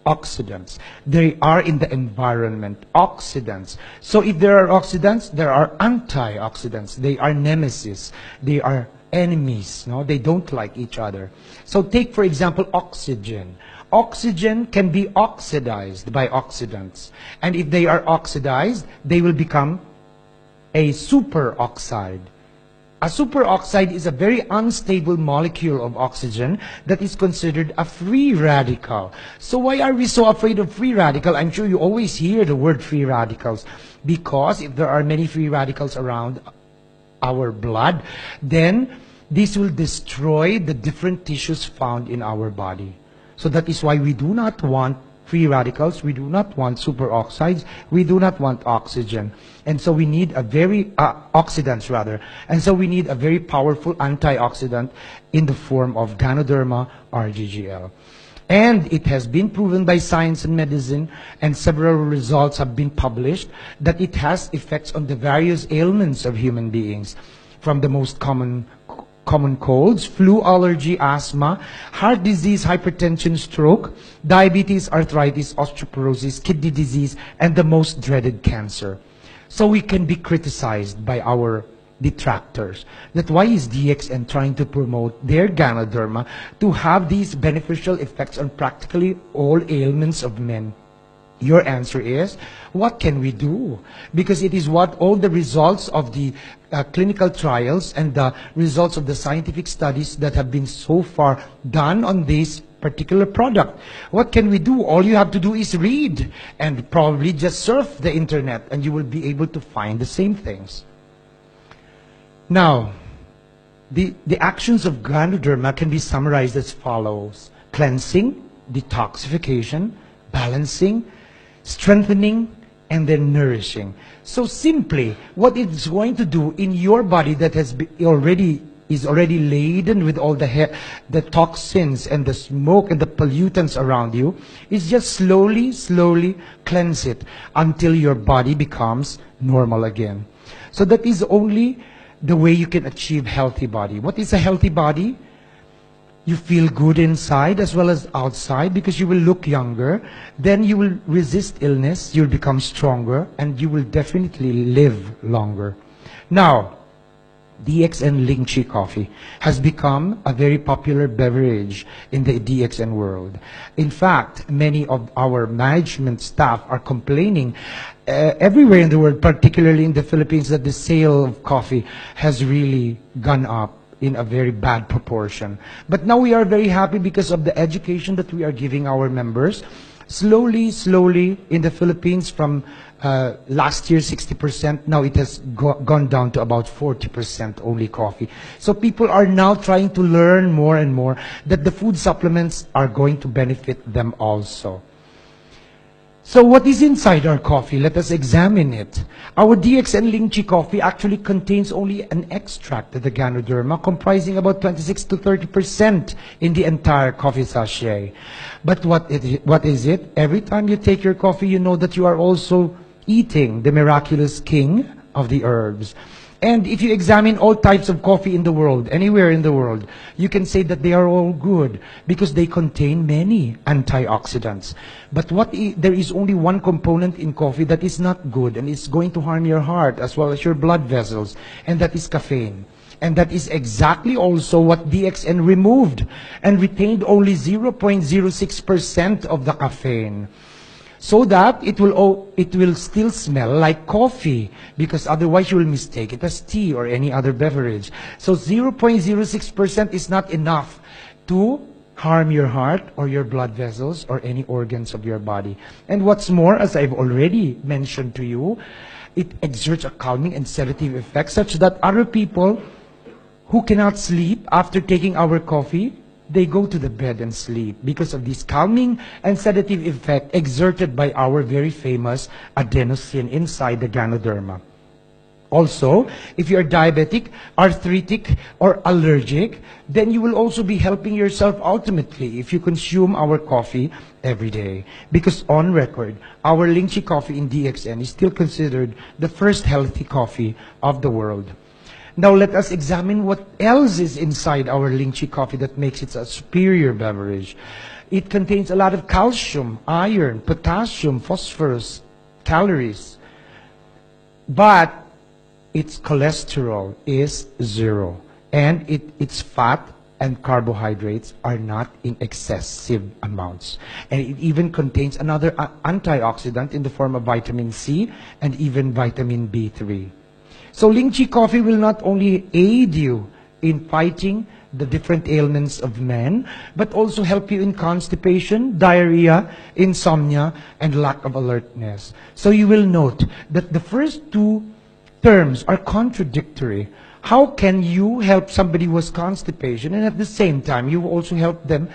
Oxidants. They are in the environment. Oxidants. So if there are oxidants, there are antioxidants. They are nemesis. They are enemies. No? They don't like each other. So take, for example, oxygen. Oxygen can be oxidized by oxidants. And if they are oxidized, they will become a superoxide. A superoxide is a very unstable molecule of oxygen that is considered a free radical. So why are we so afraid of free radical? I'm sure you always hear the word free radicals. Because if there are many free radicals around our blood, then this will destroy the different tissues found in our body. So that is why we do not want free radicals, we do not want superoxides, we do not want oxygen. And so we need a very, oxidants rather. And so we need a very powerful antioxidant in the form of Ganoderma RGGL. And it has been proven by science and medicine, and several results have been published, that it has effects on the various ailments of human beings, from the most common colds, flu, allergy, asthma, heart disease, hypertension, stroke, diabetes, arthritis, osteoporosis, kidney disease, and the most dreaded cancer. So we can be criticized by our detractors. That why is DXN trying to promote their Ganoderma to have these beneficial effects on practically all ailments of men? Your answer is, what can we do? Because it is what all the results of the clinical trials and the results of the scientific studies that have been so far done on this particular product. What can we do? All you have to do is read and probably just surf the internet and you will be able to find the same things. Now, the actions of Ganoderma can be summarized as follows: cleansing, detoxification, balancing, strengthening, and then nourishing. So simply, what it's going to do in your body that is already laden with all the toxins and the smoke and the pollutants around you, is just slowly cleanse it until your body becomes normal again. So that is only the way you can achieve healthy body. What is a healthy body? You feel good inside as well as outside because you will look younger. Then you will resist illness, you'll become stronger, and you will definitely live longer. Now, DXN Lychee coffee has become a very popular beverage in the DXN world. In fact, many of our management staff are complaining everywhere in the world, particularly in the Philippines, that the sale of coffee has really gone up in a very bad proportion. But now we are very happy because of the education that we are giving our members. Slowly, in the Philippines from last year 60%, now it has gone down to about 40% only coffee. So people are now trying to learn more and more that the food supplements are going to benefit them also. So what is inside our coffee? Let us examine it. Our DXN Lychee coffee actually contains only an extract of the Ganoderma, comprising about 26 to 30% in the entire coffee sachet. But what is it? Every time you take your coffee, you know that you are also eating the miraculous king of the herbs. And if you examine all types of coffee in the world, anywhere in the world, you can say that they are all good because they contain many antioxidants. But there is only one component in coffee that is not good and is going to harm your heart as well as your blood vessels, and that is caffeine. And that is exactly also what DXN removed and retained only 0.06% of the caffeine, so that it will still smell like coffee, because otherwise you will mistake it as tea or any other beverage. So 0.06% is not enough to harm your heart or your blood vessels or any organs of your body. And what's more, as I've already mentioned to you, it exerts a calming and sedative effect such that other people who cannot sleep after taking our coffee, they go to the bed and sleep because of this calming and sedative effect exerted by our very famous adenosine inside the Ganoderma. Also, if you are diabetic, arthritic, or allergic, then you will also be helping yourself ultimately if you consume our coffee every day. Because on record, our Lychee coffee in DXN is still considered the first healthy coffee of the world. Now let us examine what else is inside our Lychee coffee that makes it a superior beverage. It contains a lot of calcium, iron, potassium, phosphorus, calories. But its cholesterol is 0. And its fat and carbohydrates are not in excessive amounts. And it even contains another antioxidant in the form of vitamin C and even vitamin B3. So Lychee coffee will not only aid you in fighting the different ailments of men, but also help you in constipation, diarrhea, insomnia, and lack of alertness. So you will note that the first two terms are contradictory. How can you help somebody who has constipation and at the same time you also help them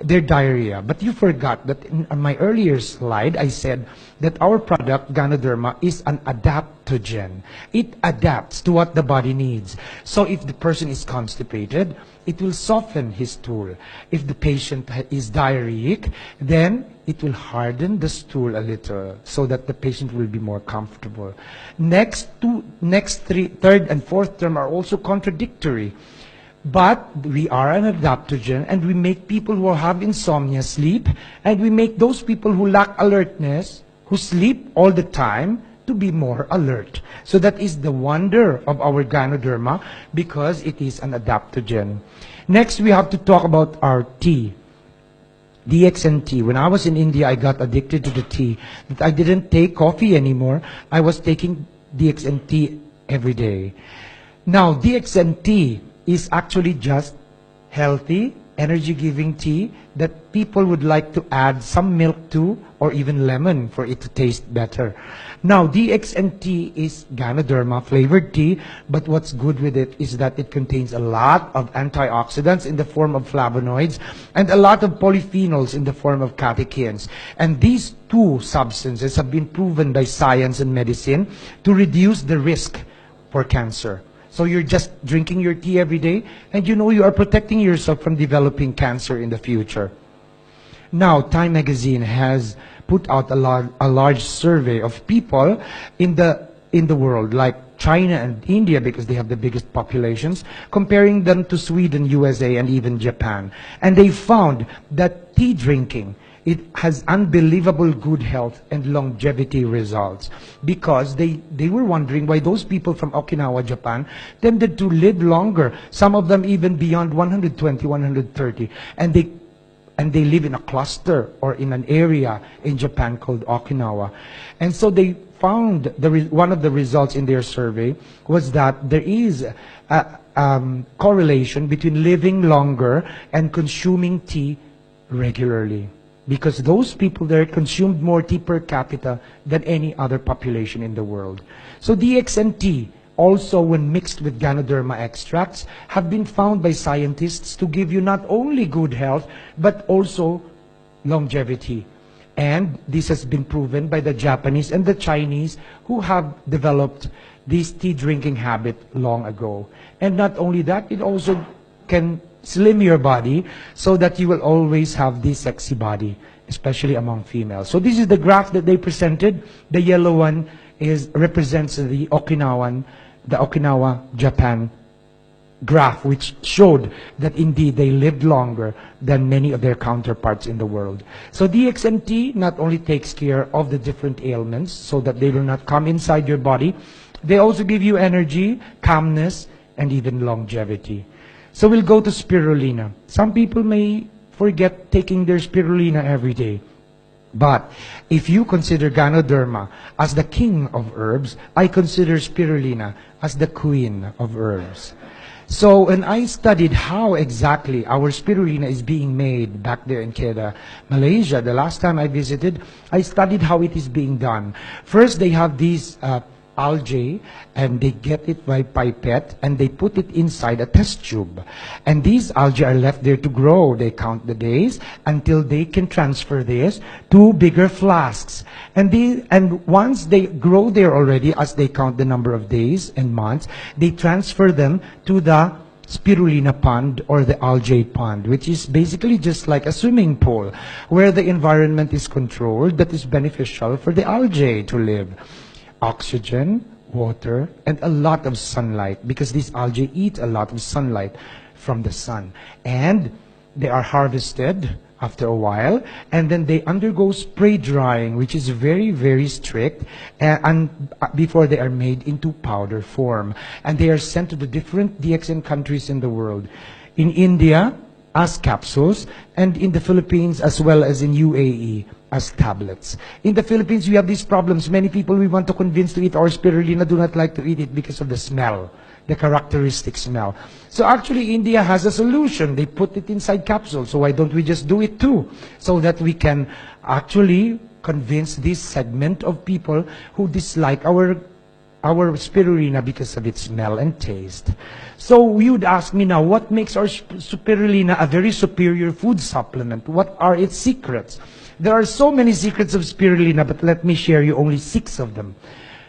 their diarrhea? But you forgot that in my earlier slide, I said that our product, Ganoderma, is an adaptogen. It adapts to what the body needs. So if the person is constipated, it will soften his stool. If the patient is diarrheic, then it will harden the stool a little so that the patient will be more comfortable. Third and fourth term are also contradictory. But we are an adaptogen, and we make people who have insomnia sleep, and we make those people who lack alertness, who sleep all the time, to be more alert. So that is the wonder of our Ganoderma, because it is an adaptogen. Next, we have to talk about our tea. DXN tea. When I was in India, I got addicted to the tea. That I didn't take coffee anymore. I was taking DXN tea every day. Now, DXN tea is actually just healthy, energy-giving tea that people would like to add some milk to or even lemon for it to taste better. Now, DXN tea is Ganoderma flavored tea, but what's good with it is that it contains a lot of antioxidants in the form of flavonoids and a lot of polyphenols in the form of catechins. And these two substances have been proven by science and medicine to reduce the risk for cancer. So you're just drinking your tea every day, and you know you are protecting yourself from developing cancer in the future. Now, Time magazine has put out a large survey of people in the world, like China and India, because they have the biggest populations, comparing them to Sweden, USA, and even Japan. And they found that tea drinking, it has unbelievable good health and longevity results, because they were wondering why those people from Okinawa, Japan, tended to live longer, some of them even beyond 120, 130, and they live in a cluster or in an area in Japan called Okinawa. And so they found one of the results in their survey was that there is a correlation between living longer and consuming tea regularly. because those people there consumed more tea per capita than any other population in the world. So DXN tea, also when mixed with Ganoderma extracts, have been found by scientists to give you not only good health, but also longevity. And this has been proven by the Japanese and the Chinese who have developed this tea drinking habit long ago. And not only that, it also can slim your body so that you will always have this sexy body, especially among females. So this is the graph that they presented. The yellow one represents the Okinawa, Japan graph, which showed that indeed they lived longer than many of their counterparts in the world. So DXNT not only takes care of the different ailments so that they will not come inside your body, they also give you energy, calmness, and even longevity. So we'll go to spirulina. Some people may forget taking their spirulina every day. But if you consider Ganoderma as the king of herbs, I consider spirulina as the queen of herbs. So when I studied how exactly our spirulina is being made back there in Kedah, Malaysia, the last time I visited, I studied how it is being done. First, they have these algae, and they get it by pipette, and they put it inside a test tube. And these algae are left there to grow. They count the days until they can transfer this to bigger flasks. And once they grow there already, as they count the number of days and months, they transfer them to the spirulina pond or the algae pond, which is basically just like a swimming pool where the environment is controlled that is beneficial for the algae to live. Oxygen, water, and a lot of sunlight, because these algae eat a lot of sunlight from the sun. And they are harvested after a while, and then they undergo spray drying, which is very, very strict, and before they are made into powder form. And they are sent to the different DXN countries in the world. In India, as capsules, and in the Philippines as well as in UAE as tablets. In the Philippines, we have these problems. Many people we want to convince to eat our spirulina do not like to eat it because of the smell, the characteristic smell. So actually, India has a solution. They put it inside capsules. So why don't we just do it too? So that we can actually convince this segment of people who dislike our spirulina because of its smell and taste. So you would ask me now, what makes our spirulina a very superior food supplement? What are its secrets? There are so many secrets of spirulina, but let me share you only 6 of them.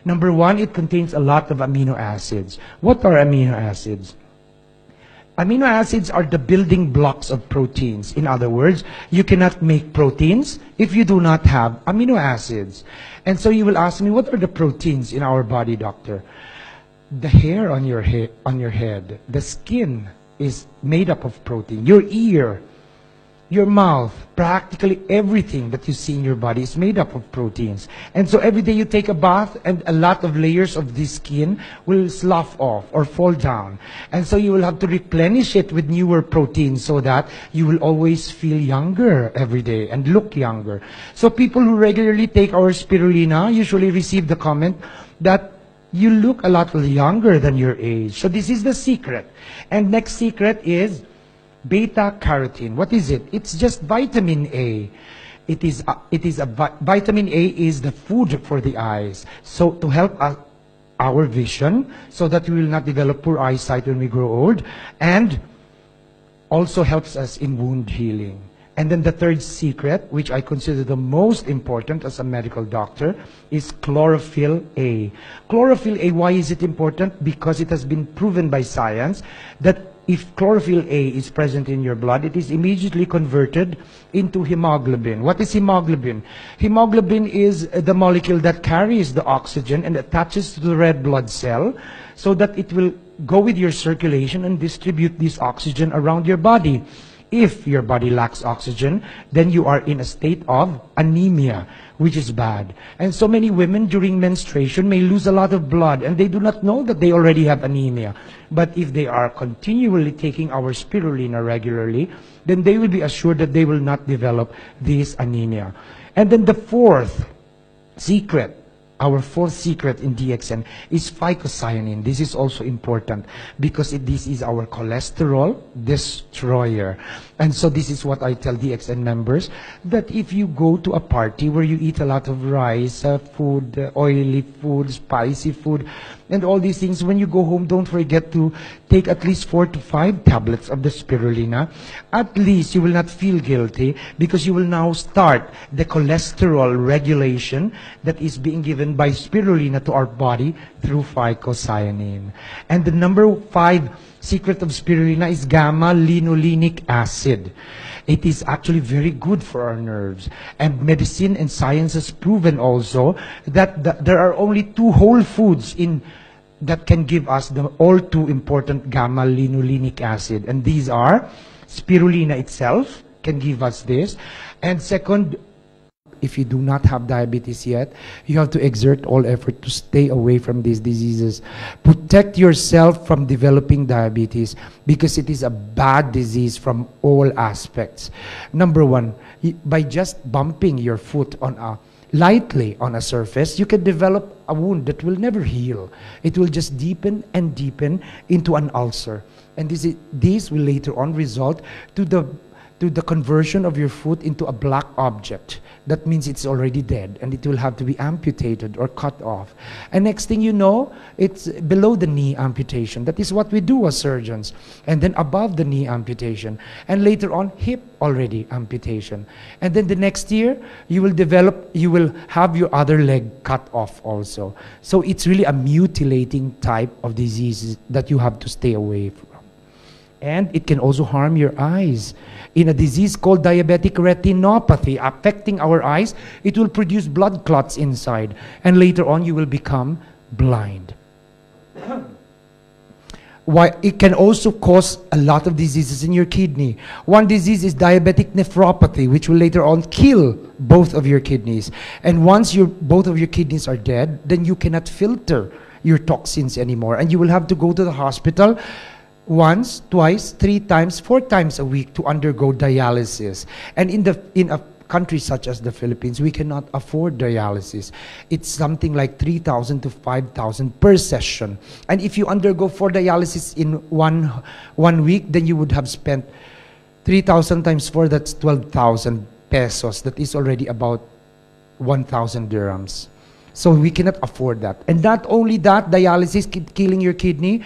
Number 1, it contains a lot of amino acids. What are amino acids? Amino acids are the building blocks of proteins. In other words, you cannot make proteins if you do not have amino acids. And so you will ask me, what are the proteins in our body, doctor? The hair on your head, the skin is made up of protein. Your ear, your mouth, practically everything that you see in your body is made up of proteins. And so every day you take a bath and a lot of layers of this skin will slough off or fall down. And so you will have to replenish it with newer proteins so that you will always feel younger every day and look younger. So people who regularly take our spirulina usually receive the comment that you look a lot younger than your age. So this is the secret. And next secret is beta-carotene. What is it? It's just vitamin A. Vitamin A is the food for the eyes. So to help our vision, so that we will not develop poor eyesight when we grow old, and also helps us in wound healing. And then the third secret, which I consider the most important as a medical doctor, is chlorophyll A. Chlorophyll A, why is it important? Because it has been proven by science that if chlorophyll A is present in your blood, it is immediately converted into hemoglobin. What is hemoglobin? Hemoglobin is the molecule that carries the oxygen and attaches to the red blood cell so that it will go with your circulation and distribute this oxygen around your body. If your body lacks oxygen, then you are in a state of anemia, which is bad. And so many women during menstruation may lose a lot of blood, and they do not know that they already have anemia. But if they are continually taking our spirulina regularly, then they will be assured that they will not develop this anemia. And then the fourth secret, which I consider the most important as a medical doctor, is chlorophyll B. Chlorophyll A, why is it important? Because it has been proven by science that if chlorophyll A is present in your blood, it is immediately converted into hemoglobin. What is hemoglobin? Hemoglobin is the molecule that carries the oxygen and attaches to the red blood cell so that it will go with your circulation and distribute this oxygen around your body. If your body lacks oxygen, then you are in a state of anemia, but if they are continually taking our spirulina regularly, then they will be assured that they will not develop this anemia. And then the fifth our fourth secret in DXN is phycocyanin. This is also important because this is our cholesterol destroyer. And so this is what I tell DXN members, that if you go to a party where you eat a lot of rice, food, oily food, spicy food, and all these things, when you go home, don't forget to take at least 4 to 5 tablets of the spirulina. At least you will not feel guilty because you will now start the cholesterol regulation that is being given by spirulina to our body through phycocyanin. And the number 5 secret of spirulina is gamma-linolenic acid. It is actually very good for our nerves. And medicine and science has proven also that there are only 2 whole foods that can give us the all too important gamma-linolenic acid. And these are spirulina itself can give us this. And second, if you do not have diabetes yet, you have to exert all effort to stay away from these diseases. Protect yourself from developing diabetes because it is a bad disease from all aspects. Number 1, by just bumping your foot on lightly on a surface, you can develop a wound that will never heal. It will just deepen and deepen into an ulcer. And this will later on result to the conversion of your foot into a black object. That means it's already dead and it will have to be amputated or cut off. And next thing you know, it's below the knee amputation. That is what we do as surgeons. And then above the knee amputation. And later on, hip already amputation. And then the next year, you will have your other leg cut off also. So it's really a mutilating type of disease that you have to stay away from. And it can also harm your eyes. In a disease called diabetic retinopathy, affecting our eyes, it will produce blood clots inside. And later on, you will become blind. Why? It can also cause a lot of diseases in your kidney. One disease is diabetic nephropathy, which will later on kill both of your kidneys. And once both of your kidneys are dead, then you cannot filter your toxins anymore. And you will have to go to the hospital once, twice, 3 times, 4 times a week to undergo dialysis. And in a country such as the Philippines, we cannot afford dialysis. It's something like 3,000 to 5,000 per session. And if you undergo 4 dialysis in one week, then you would have spent 3,000 times 4, that's 12,000 pesos. That is already about 1,000 dirhams. So we cannot afford that. And not only that, dialysis killing your kidney,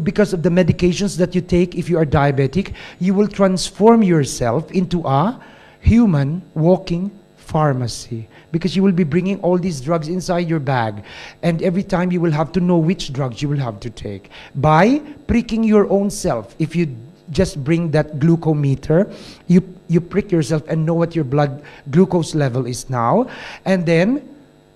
because of the medications that you take if you are diabetic, you will transform yourself into a human walking pharmacy. Because you will be bringing all these drugs inside your bag. And every time you will have to know which drugs you will have to take. By pricking your own self. If you just bring that glucometer, you prick yourself and know what your blood glucose level is now. And then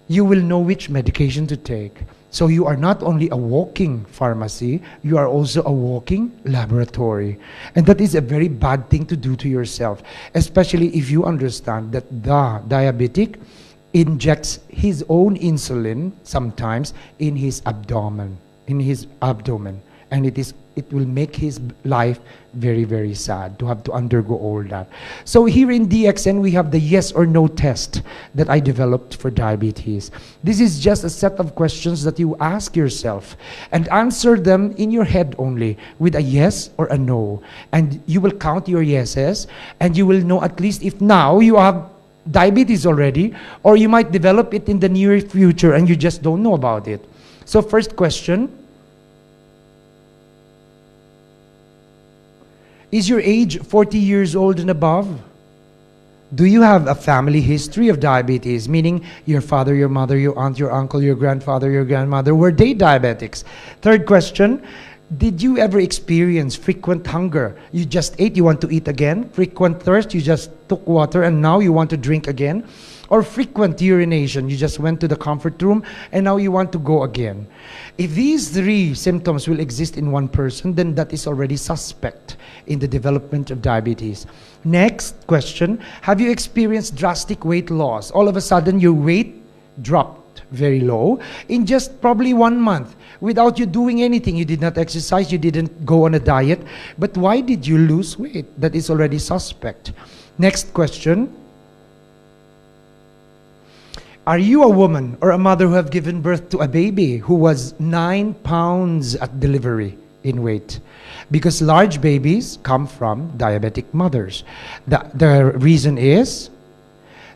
you will know which medication to take. So you are not only a walking pharmacy, you are also a walking laboratory. And that is a very bad thing to do to yourself, especially if you understand that the diabetic injects his own insulin sometimes in his abdomen. And it will make his life very, very sad to have to undergo all that. So here in DXN, we have the yes or no test that I developed for diabetes. This is just a set of questions that you ask yourself and answer them in your head only with a yes or a no. And you will count your yeses and you will know at least if now you have diabetes already, or you might develop it in the near future and you just don't know about it. So first question, is your age 40 years old and above? Do you have a family history of diabetes? Meaning your father, your mother, your aunt, your uncle, your grandfather, your grandmother, were they diabetics? Third question, did you ever experience frequent hunger? You just ate, you want to eat again? Frequent thirst, you just took water and now you want to drink again? Or frequent urination, you just went to the comfort room and now you want to go again? If these 3 symptoms will exist in one person, then that is already suspect in the development of diabetes. Next question, have you experienced drastic weight loss? All of a sudden your weight dropped very low in just probably 1 month without you doing anything. You did not exercise, you didn't go on a diet, but why did you lose weight? That is already suspect. Next question, Are you a woman or a mother who have given birth to a baby who was 9 pounds at delivery in weight? Because large babies come from diabetic mothers. The reason is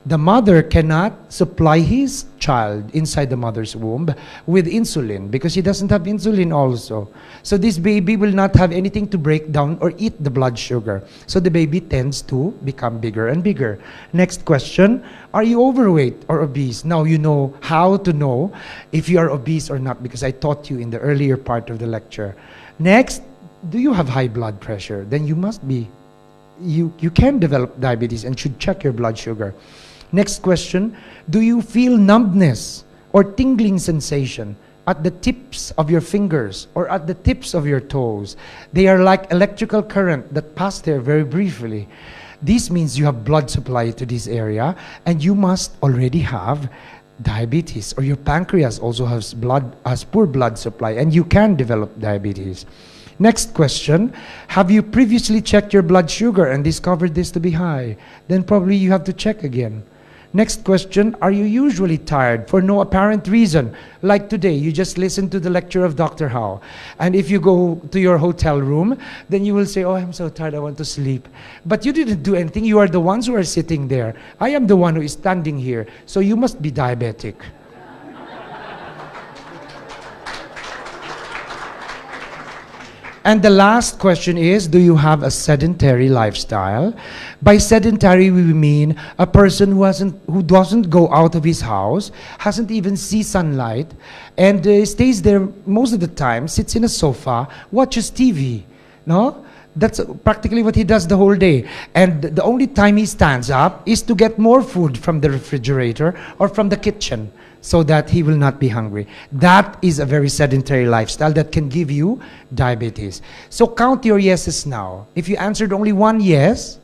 the mother cannot supply his child inside the mother's womb with insulin because he doesn't have insulin also. So this baby will not have anything to break down or eat the blood sugar. So the baby tends to become bigger and bigger. Next question, are you overweight or obese? Now you know how to know if you are obese or not because I taught you in the earlier part of the lecture. Next, do you have high blood pressure? Then you must be, you can develop diabetes and should check your blood sugar. Next question, do you feel numbness or tingling sensation at the tips of your fingers or at the tips of your toes? They are like electrical current that pass there very briefly. This means you have blood supply to this area and you must already have diabetes, or your pancreas also has poor blood supply and you can develop diabetes. Next question, have you previously checked your blood sugar and discovered this to be high? Then probably you have to check again. Next question, are you usually tired for no apparent reason? Like today, you just listened to the lecture of Dr. Howe. And if you go to your hotel room, then you will say, oh, I'm so tired, I want to sleep. But you didn't do anything. You are the ones who are sitting there. I am the one who is standing here. So you must be diabetic. And the last question is, do you have a sedentary lifestyle? By sedentary, we mean a person who doesn't go out of his house, hasn't even see sunlight, and stays there most of the time, sits in a sofa, watches TV. No? That's practically what he does the whole day. And the only time he stands up is to get more food from the refrigerator or from the kitchen, so that he will not be hungry. That is a very sedentary lifestyle that can give you diabetes. So count your yeses now. If you answered only one yes,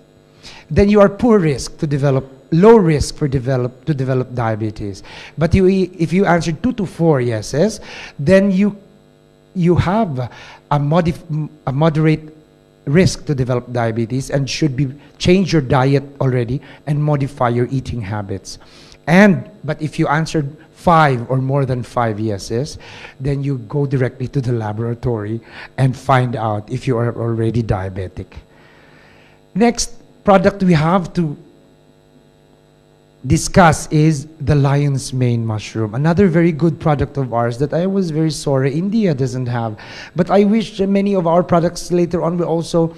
then you are poor risk to develop, low risk to develop diabetes. But if you answered 2 to 4 yeses, then you have a moderate risk to develop diabetes and should change your diet already and modify your eating habits. But if you answered 5 or more than 5 yeses, then you go directly to the laboratory and find out if you are already diabetic. Next product we have to discuss is the lion's mane mushroom, another very good product of ours that I was very sorry India doesn't have. But I wish many of our products later on will also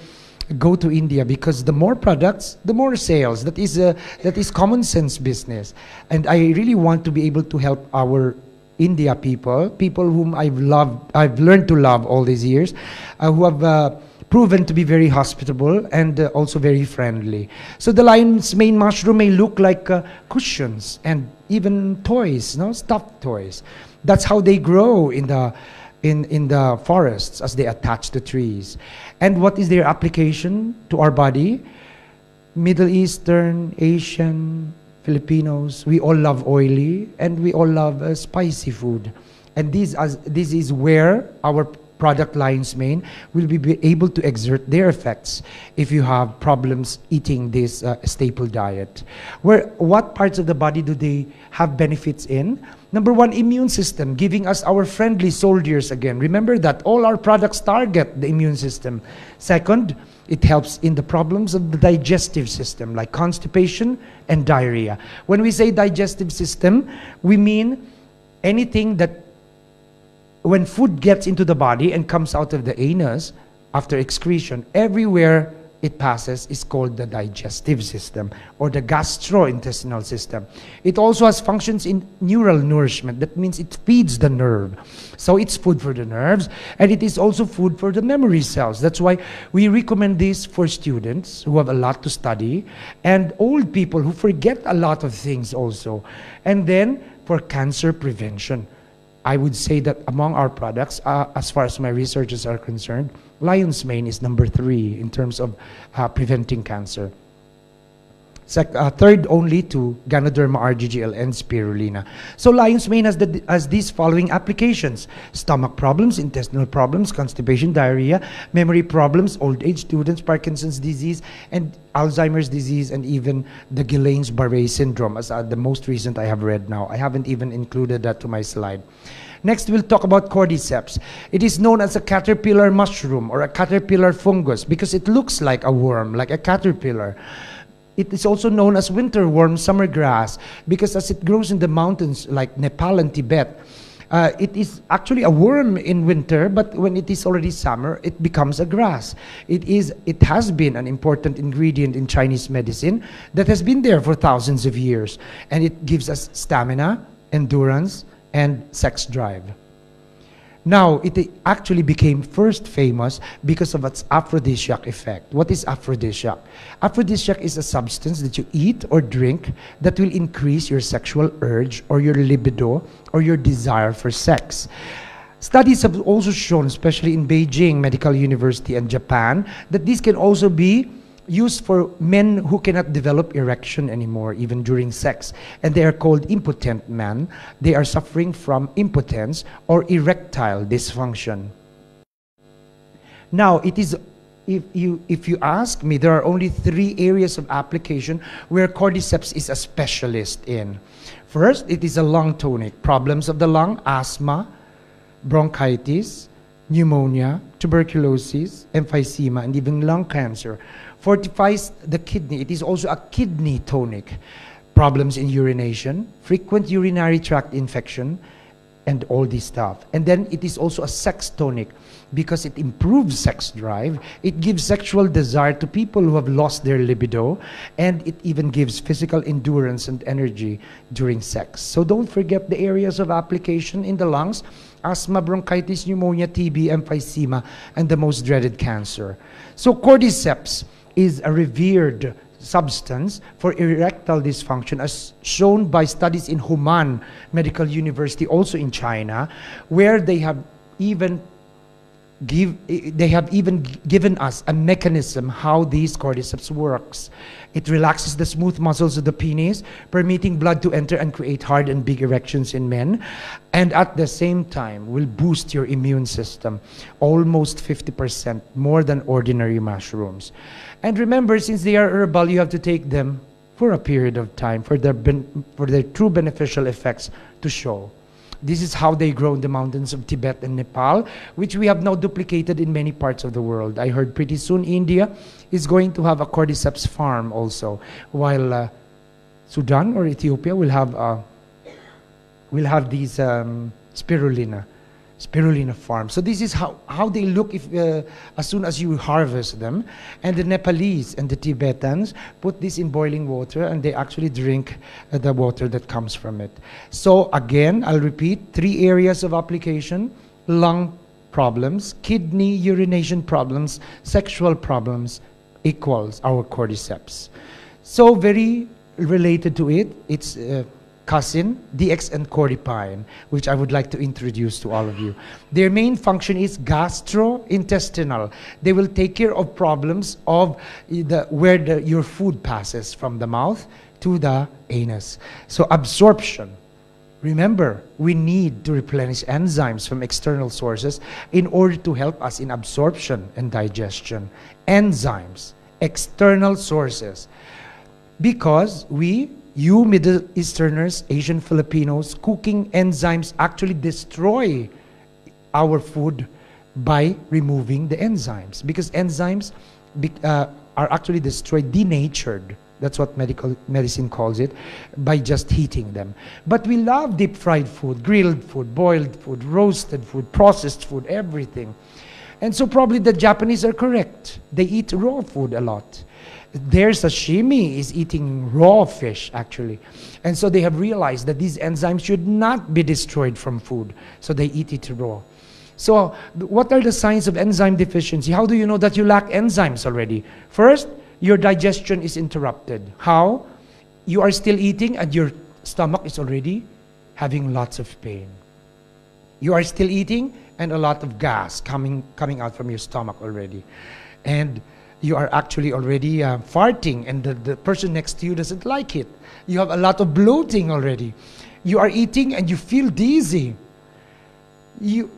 go to India, because the more products, the more sales. That is common sense business. And I really want to be able to help our India people whom I've learned to love all these years, who have proven to be very hospitable and also very friendly. So the lion's mane mushroom may look like cushions and even toys, stuffed toys. That's how they grow in the forests as they attach to trees. And what is their application to our body? Middle Eastern, Asian, Filipinos, we all love oily and we all love spicy food. And this is where our product lion's mane will be able to exert their effects if you have problems eating this staple diet. What parts of the body do they have benefits in? Number 1, immune system, giving us our friendly soldiers again. Remember that all our products target the immune system. Second, it helps in the problems of the digestive system, like constipation and diarrhea. When we say digestive system, we mean anything that when food gets into the body and comes out of the anus after excretion, everywhere it passes is called the digestive system or the gastrointestinal system. It also has functions in neural nourishment. That means it feeds the nerve. So it's food for the nerves, and it is also food for the memory cells. That's why we recommend this for students who have a lot to study and old people who forget a lot of things also. And then for cancer prevention. I would say that among our products, as far as my researches are concerned, lion's mane is number 3 in terms of preventing cancer. Third only to Ganoderma RGGL and spirulina. So lion's mane has these following applications: stomach problems, intestinal problems, constipation, diarrhea, memory problems, old age students, Parkinson's disease, and Alzheimer's disease, and even the Guillain-Barré syndrome, as the most recent I have read now. I haven't even included that to my slide. Next, we'll talk about cordyceps. It is known as a caterpillar mushroom or a caterpillar fungus because it looks like a worm, like a caterpillar. It is also known as winter worm, summer grass, because as it grows in the mountains like Nepal and Tibet, it is actually a worm in winter, but when it is already summer, it becomes a grass. It has been an important ingredient in Chinese medicine that has been there for thousands of years, and it gives us stamina, endurance, and sex drive. Now, it actually became first famous because of its aphrodisiac effect. What is aphrodisiac? Aphrodisiac is a substance that you eat or drink that will increase your sexual urge or your libido or your desire for sex. Studies have also shown, especially in Beijing Medical University and Japan, that this can also be used for men who cannot develop erection anymore, even during sex. And they are called impotent men. They are suffering from impotence or erectile dysfunction. Now, it is, if you ask me, there are only 3 areas of application where cordyceps is a specialist in. First, it is a lung tonic. Problems of the lung, asthma, bronchitis, pneumonia, tuberculosis, emphysema, and even lung cancer. Fortifies the kidney. It is also a kidney tonic. Problems in urination, frequent urinary tract infection, and all this stuff. And then it is also a sex tonic because it improves sex drive. It gives sexual desire to people who have lost their libido, and it even gives physical endurance and energy during sex. So don't forget the areas of application in the lungs: asthma, bronchitis, pneumonia, TB, emphysema, and the most dreaded cancer. So cordyceps is a revered substance for erectile dysfunction, as shown by studies in Hunan Medical University, also in China, where they have even given us a mechanism how these cordyceps works. It relaxes the smooth muscles of the penis, permitting blood to enter and create hard and big erections in men, and at the same time will boost your immune system almost 50% more than ordinary mushrooms. And remember, since they are herbal, you have to take them for a period of time for their true beneficial effects to show. This is how they grow in the mountains of Tibet and Nepal, which we have now duplicated in many parts of the world. I heard pretty soon India is going to have a cordyceps farm also, while Sudan or Ethiopia will have these spirulina farms. So this is how they look as soon as you harvest them. And the Nepalese and the Tibetans put this in boiling water, and they actually drink the water that comes from it. So again, I'll repeat, 3 areas of application: lung problems, kidney urination problems, sexual problems equals our cordyceps. So very related to it, it's cousin, DXN cordypine, which I would like to introduce to all of you. Their main function is gastrointestinal. They will take care of problems of where your food passes from the mouth to the anus. So absorption. Remember, we need to replenish enzymes from external sources in order to help us in absorption and digestion. Enzymes, external sources. Because you Middle Easterners, Asian Filipinos, cooking enzymes actually destroy our food by removing the enzymes. Because enzymes are actually destroyed, denatured. That's what medicine calls it, by just heating them. But we love deep fried food, grilled food, boiled food, roasted food, processed food, everything. And so probably the Japanese are correct. They eat raw food a lot. Their sashimi is eating raw fish, actually. And so they have realized that these enzymes should not be destroyed from food. So they eat it raw. So what are the signs of enzyme deficiency? How do you know that you lack enzymes already? First, your digestion is interrupted. How? You are still eating and your stomach is already having lots of pain. You are still eating and a lot of gas coming out from your stomach already. And you are actually already farting, and the person next to you doesn't like it. You have a lot of bloating already. You are eating and you feel dizzy. You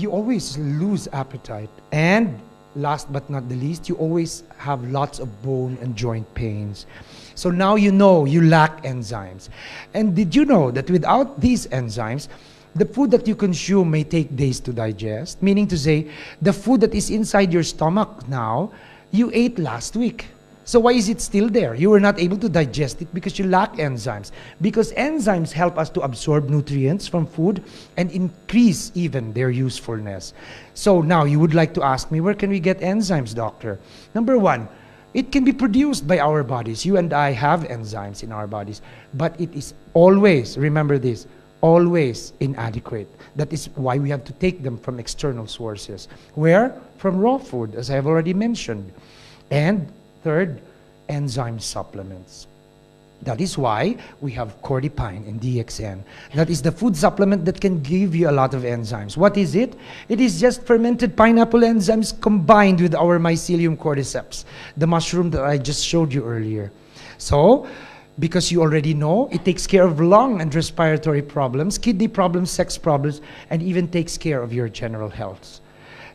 always lose appetite. And last but not the least, you always have lots of bone and joint pains. So now you know you lack enzymes. And did you know that without these enzymes, the food that you consume may take days to digest? Meaning to say, the food that is inside your stomach now, you ate last week. So why is it still there? You were not able to digest it because you lack enzymes. Because enzymes help us to absorb nutrients from food and increase even their usefulness. So now you would like to ask me, where can we get enzymes, doctor? Number one, it can be produced by our bodies. You and I have enzymes in our bodies. But it is always, remember this, always inadequate. That is why we have to take them from external sources. Where? From raw food, as I have already mentioned. And third, enzyme supplements. That is why we have Cordipine and DXN. That is the food supplement that can give you a lot of enzymes. What is it? It is just fermented pineapple enzymes combined with our Mycelium cordyceps, the mushroom that I just showed you earlier. So, because you already know, it takes care of lung and respiratory problems, kidney problems, sex problems, and even takes care of your general health.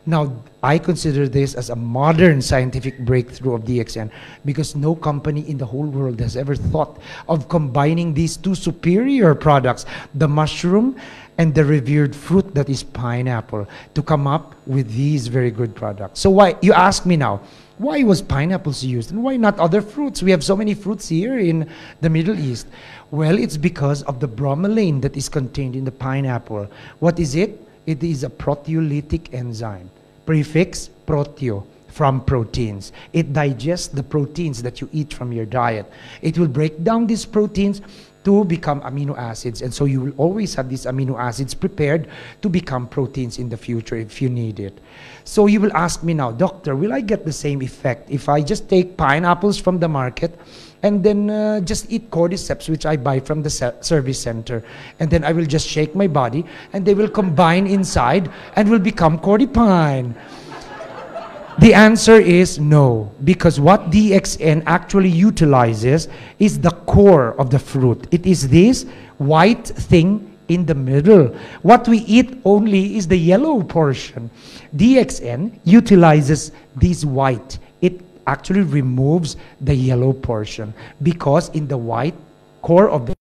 Now, I consider this as a modern scientific breakthrough of DXN because no company in the whole world has ever thought of combining these two superior products, the mushroom and the revered fruit that is pineapple, to come up with these very good products. So why, you ask me now, why was pineapples used and why not other fruits? We have so many fruits here in the Middle East. Well, it's because of the bromelain that is contained in the pineapple. What is it? It is a proteolytic enzyme. Prefix proteo, from proteins. It digests the proteins that you eat from your diet. It will break down these proteins to become amino acids, and so you will always have these amino acids prepared to become proteins in the future if you need it. So you will ask me now, doctor, will I get the same effect if I just take pineapples from the market and then just eat cordyceps, which I buy from the service center, and then I will just shake my body and they will combine inside and will become Cordipine? The answer is no, because what DXN actually utilizes is the core of the fruit. It is this white thing in the middle. What we eat only is the yellow portion. DXN utilizes this white. It actually removes the yellow portion because in the white core of the